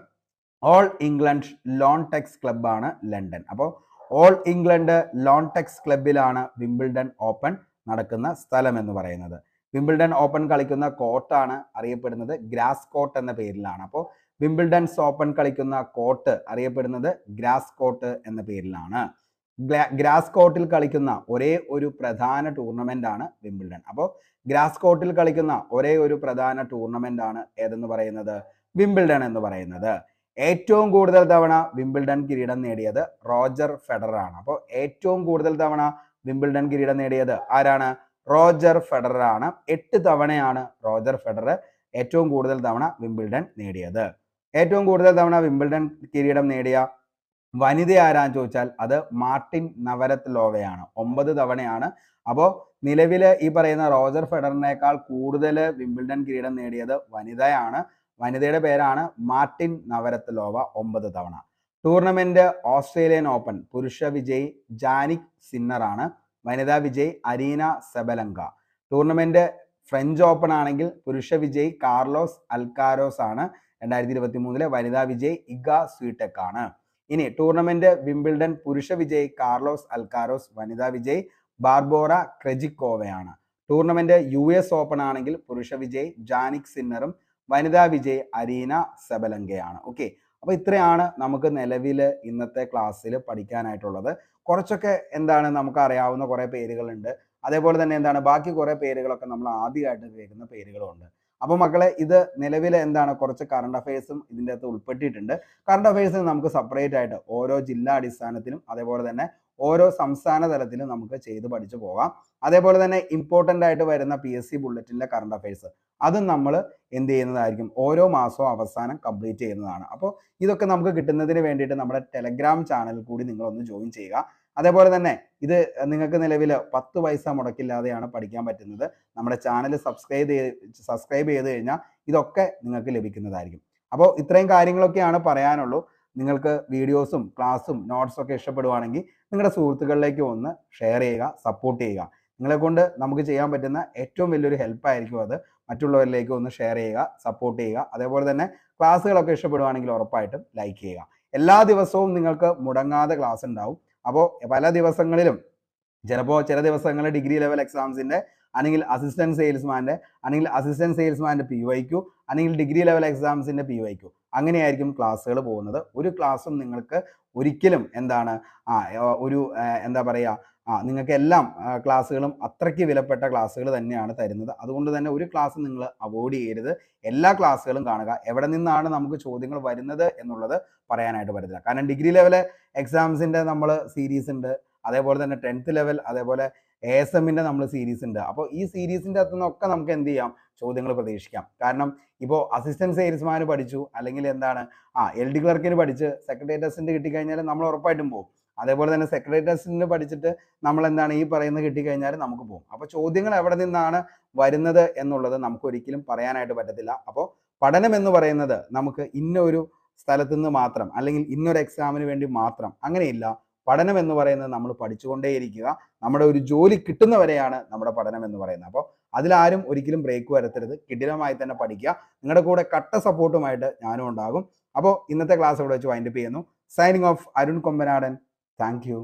ഓൾ ഇംഗ്ലണ്ട് ലോൺ ടെക്സ് ക്ലബ്ബാണ് ലണ്ടൻ. അപ്പോൾ ഓൾ ഇംഗ്ലണ്ട് ലോൺ ടെക്സ് ക്ലബിലാണ് വിംബിൾഡൺ ഓപ്പൺ നടക്കുന്ന സ്ഥലം എന്ന് പറയുന്നത്. വിംബിൾഡൺ ഓപ്പൺ കളിക്കുന്ന കോർട്ടാണ് അറിയപ്പെടുന്നത് ഗ്രാസ് കോർട്ട് എന്ന പേരിലാണ്. അപ്പോൾ വിംബിൾഡൺസ് ഓപ്പൺ കളിക്കുന്ന കോർട്ട് അറിയപ്പെടുന്നത് ഗ്രാസ് കോർട്ട് എന്ന പേരിലാണ്. ഗ്രാസ് കോർട്ടിൽ കളിക്കുന്ന ഒരേ ഒരു പ്രധാന ടൂർണമെന്റ് ആണ് വിംബിൾഡൺ. അപ്പോൾ ഗ്രാസ് കോർട്ടിൽ കളിക്കുന്ന ഒരേ ഒരു പ്രധാന ടൂർണമെന്റ് ആണ് ഏതെന്ന് പറയുന്നത് വിംബിൾഡൺ എന്ന് പറയുന്നത്. ഏറ്റവും കൂടുതൽ തവണ വിംബിൾഡൺ കിരീടം നേടിയത് റോജർ ഫെഡറർ ആണ്. അപ്പോൾ ഏറ്റവും കൂടുതൽ തവണ വിംബിൾഡൺ കിരീടം നേടിയത് ആരാണ്? റോജർ ഫെഡറർ ആണ്. 8 തവണയാണ് റോജർ ഫെഡറർ ഏറ്റവും കൂടുതൽ തവണ വിംബിൾഡൺ നേടിയത്. ഏറ്റവും കൂടുതൽ തവണ വിംബിൾഡൺ കിരീടം നേടിയ വനിത ആരാന്ന് ചോദിച്ചാൽ അത് മാർട്ടിൻ നവരത്ലോവയാണ്. 9 തവണയാണ്. അപ്പോൾ നിലവിൽ ഈ പറയുന്ന റോജർ ഫെഡററിനേക്കാൾ കൂടുതൽ വിംബിൾഡൺ കിരീടം നേടിയത് വനിതയാണ്. വനിതയുടെ പേരാണ് മാർട്ടിൻ നവരത്ലോവ, 9 തവണ. ടൂർണമെന്റ് ഓസ്ട്രേലിയൻ ഓപ്പൺ പുരുഷ വിജയി ജാനിക് സിന്നർ ആണ്. വനിതാ വിജയി Aryna Sabalenka. Tournament French Open ആണെങ്കിൽ പുരുഷ വിജയി കാർലോസ് അൽകാരോസ് ആണ്. 2023 വനിതാ വിജയ് ഇഗ സ്വീടെക് ആണ്. ഇനി ടൂർണമെന്റ് വിംബിൾഡൺ പുരുഷ വിജയ് കാർലോസ് അൽക്കാരോസ്, വനിതാ വിജയ് ബാർബോറ ക്രെജിക്കോവയാണ്. ടൂർണമെന്റ് US ഓപ്പൺ ആണെങ്കിൽ പുരുഷ വിജയ് ജാനിക് സിന്നറും വനിതാ വിജയ് അരീന സെബലങ്കയാണ്. ഓക്കെ, അപ്പോൾ ഇത്രയാണ് നമുക്ക് നിലവിൽ ഇന്നത്തെ ക്ലാസ്സിൽ പഠിക്കാനായിട്ടുള്ളത്. കുറച്ചൊക്കെ എന്താണ് നമുക്ക് അറിയാവുന്ന കുറേ പേരുകളുണ്ട്, അതേപോലെ തന്നെ എന്താണ് ബാക്കി കുറേ പേരുകളൊക്കെ നമ്മൾ ആദ്യമായിട്ട് കേൾക്കുന്ന പേരുകളുണ്ട്. അപ്പോൾ മക്കളെ, ഇത് നിലവിൽ എന്താണ് കുറച്ച് കറണ്ട് അഫയേഴ്സും ഇതിൻ്റെ അകത്ത് ഉൾപ്പെട്ടിട്ടുണ്ട്. കറണ്ട് അഫയേഴ്സിന് നമുക്ക് സെപ്പറേറ്റ് ആയിട്ട് ഓരോ ജില്ലാ അടിസ്ഥാനത്തിലും അതേപോലെ തന്നെ ഓരോ സംസ്ഥാന തലത്തിലും നമുക്ക് ചെയ്ത് പഠിച്ചു പോകാം. അതേപോലെ തന്നെ ഇമ്പോർട്ടൻ്റ് ആയിട്ട് വരുന്ന PSC ബുള്ളറ്റിൻ്റെ കറണ്ട് അഫയേഴ്സ് അതും നമ്മൾ എന്ത് ചെയ്യുന്നതായിരിക്കും, ഓരോ മാസവും അവസാനം കംപ്ലീറ്റ് ചെയ്യുന്നതാണ്. അപ്പോൾ ഇതൊക്കെ നമുക്ക് കിട്ടുന്നതിന് വേണ്ടിയിട്ട് നമ്മുടെ ടെലഗ്രാം ചാനലിൽ കൂടി നിങ്ങളൊന്ന് ജോയിൻ ചെയ്യുക. അതേപോലെ തന്നെ ഇത് നിങ്ങൾക്ക് നിലവിൽ 10 പൈസ മുടക്കില്ലാതെയാണ് പഠിക്കാൻ പറ്റുന്നത്. നമ്മുടെ ചാനൽ സബ്സ്ക്രൈബ് ചെയ്ത് കഴിഞ്ഞാൽ ഇതൊക്കെ നിങ്ങൾക്ക് ലഭിക്കുന്നതായിരിക്കും. അപ്പോൾ ഇത്രയും കാര്യങ്ങളൊക്കെയാണ് പറയാനുള്ളൂ. നിങ്ങൾക്ക് വീഡിയോസും ക്ലാസ്സും നോട്ട്സൊക്കെ ഇഷ്ടപ്പെടുവാണെങ്കിൽ നിങ്ങളുടെ സുഹൃത്തുക്കളിലേക്ക് ഒന്ന് ഷെയർ ചെയ്യുക, സപ്പോർട്ട് ചെയ്യുക. നിങ്ങളെ കൊണ്ട് നമുക്ക് ചെയ്യാൻ പറ്റുന്ന ഏറ്റവും വലിയൊരു ഹെൽപ്പായിരിക്കും അത്. മറ്റുള്ളവരിലേക്ക് ഒന്ന് ഷെയർ ചെയ്യുക, സപ്പോർട്ട് ചെയ്യുക. അതേപോലെ തന്നെ ക്ലാസ്സുകളൊക്കെ ഇഷ്ടപ്പെടുവാണെങ്കിൽ ഉറപ്പായിട്ടും ലൈക്ക് ചെയ്യുക. എല്ലാ ദിവസവും നിങ്ങൾക്ക് മുടങ്ങാതെ ക്ലാസ് ഉണ്ടാവും. അപ്പോൾ പല ദിവസങ്ങളിലും ചിലപ്പോൾ ചില ദിവസങ്ങളിൽ ഡിഗ്രി ലെവൽ എക്സാംസിൻ്റെ അല്ലെങ്കിൽ അസിസ്റ്റൻറ്റ് സെയിൽസ്മാൻ്റെ PYQ അല്ലെങ്കിൽ ഡിഗ്രി ലെവൽ എക്സാംസിൻ്റെ PYQ അങ്ങനെയായിരിക്കും ക്ലാസ്സുകൾ പോകുന്നത്. ഒരു ക്ലാസ്സും നിങ്ങൾക്ക് ഒരിക്കലും എന്താണ് എന്താ പറയുക, നിങ്ങൾക്ക് എല്ലാം ക്ലാസ്സുകളും അത്രയ്ക്ക് വിലപ്പെട്ട ക്ലാസ്സുകൾ തന്നെയാണ് തരുന്നത്. അതുകൊണ്ട് തന്നെ ഒരു ക്ലാസ് നിങ്ങൾ അവോയ്ഡ് ചെയ്യരുത്, എല്ലാ ക്ലാസ്സുകളും കാണുക. എവിടെ നിന്നാണ് നമുക്ക് ചോദ്യങ്ങൾ വരുന്നത് എന്നുള്ളത് പറയാനായിട്ട് പറ്റില്ല. കാരണം ഡിഗ്രി ലെവൽ എക്സാംസിൻ്റെ നമ്മൾ സീരീസ് ഉണ്ട്, അതേപോലെ തന്നെ 10th ലെവൽ, അതേപോലെ ASMൻ്റെ നമ്മൾ സീരീസ് ഉണ്ട്. അപ്പോൾ ഈ സീരീസിൻ്റെ അകത്തു നിന്നൊക്കെ നമുക്ക് എന്ത് ചെയ്യാം, ചോദ്യങ്ങൾ പ്രതീക്ഷിക്കാം. കാരണം ഇപ്പോൾ അസിസ്റ്റൻറ്റ് സെയിൽസ്മാൻ പഠിച്ചു അല്ലെങ്കിൽ എന്താണ് LD ക്ലർക്കിന് പഠിച്ച് സെക്രട്ടേറിയറ്റ് അസിസ്റ്റന്റ് കിട്ടിക്കഴിഞ്ഞാൽ നമ്മൾ ഉറപ്പായിട്ടും പോകും. അതേപോലെ തന്നെ സെക്രട്ടേറിയറ്റ് അസിസ്റ്റന്റ് പഠിച്ചിട്ട് നമ്മൾ എന്താണ് ഈ പറയുന്നത് കിട്ടിക്കഴിഞ്ഞാൽ നമുക്ക് പോകും. അപ്പോൾ ചോദ്യങ്ങൾ എവിടെ നിന്നാണ് വരുന്നത് എന്നുള്ളത് നമുക്ക് ഒരിക്കലും പറയാനായിട്ട് പറ്റത്തില്ല. അപ്പോൾ പഠനം എന്ന് പറയുന്നത് നമുക്ക് ഇന്നൊരു സ്ഥലത്തു നിന്ന് മാത്രം അല്ലെങ്കിൽ ഇന്നൊരു എക്സാമിന് വേണ്ടി മാത്രം അങ്ങനെയില്ല. പഠനം എന്ന് പറയുന്നത് നമ്മൾ പഠിച്ചുകൊണ്ടേയിരിക്കുക. നമ്മുടെ ഒരു ജോലി കിട്ടുന്നവരെയാണ് നമ്മുടെ പഠനം എന്ന് പറയുന്നത്. അപ്പോൾ അതിലാരും ഒരിക്കലും ബ്രേക്ക് വരുത്തരുത്, കിടിലമായി തന്നെ പഠിക്കുക. നിങ്ങളുടെ കൂടെ കട്ട സപ്പോർട്ടുമായിട്ട് ഞാനും ഉണ്ടാകും. അപ്പോൾ ഇന്നത്തെ ക്ലാസ് ഇവിടെ വെച്ച് വൈൻഡപ്പ് ചെയ്യുന്നു. Signing off, Arun Kombanadan. Thank you.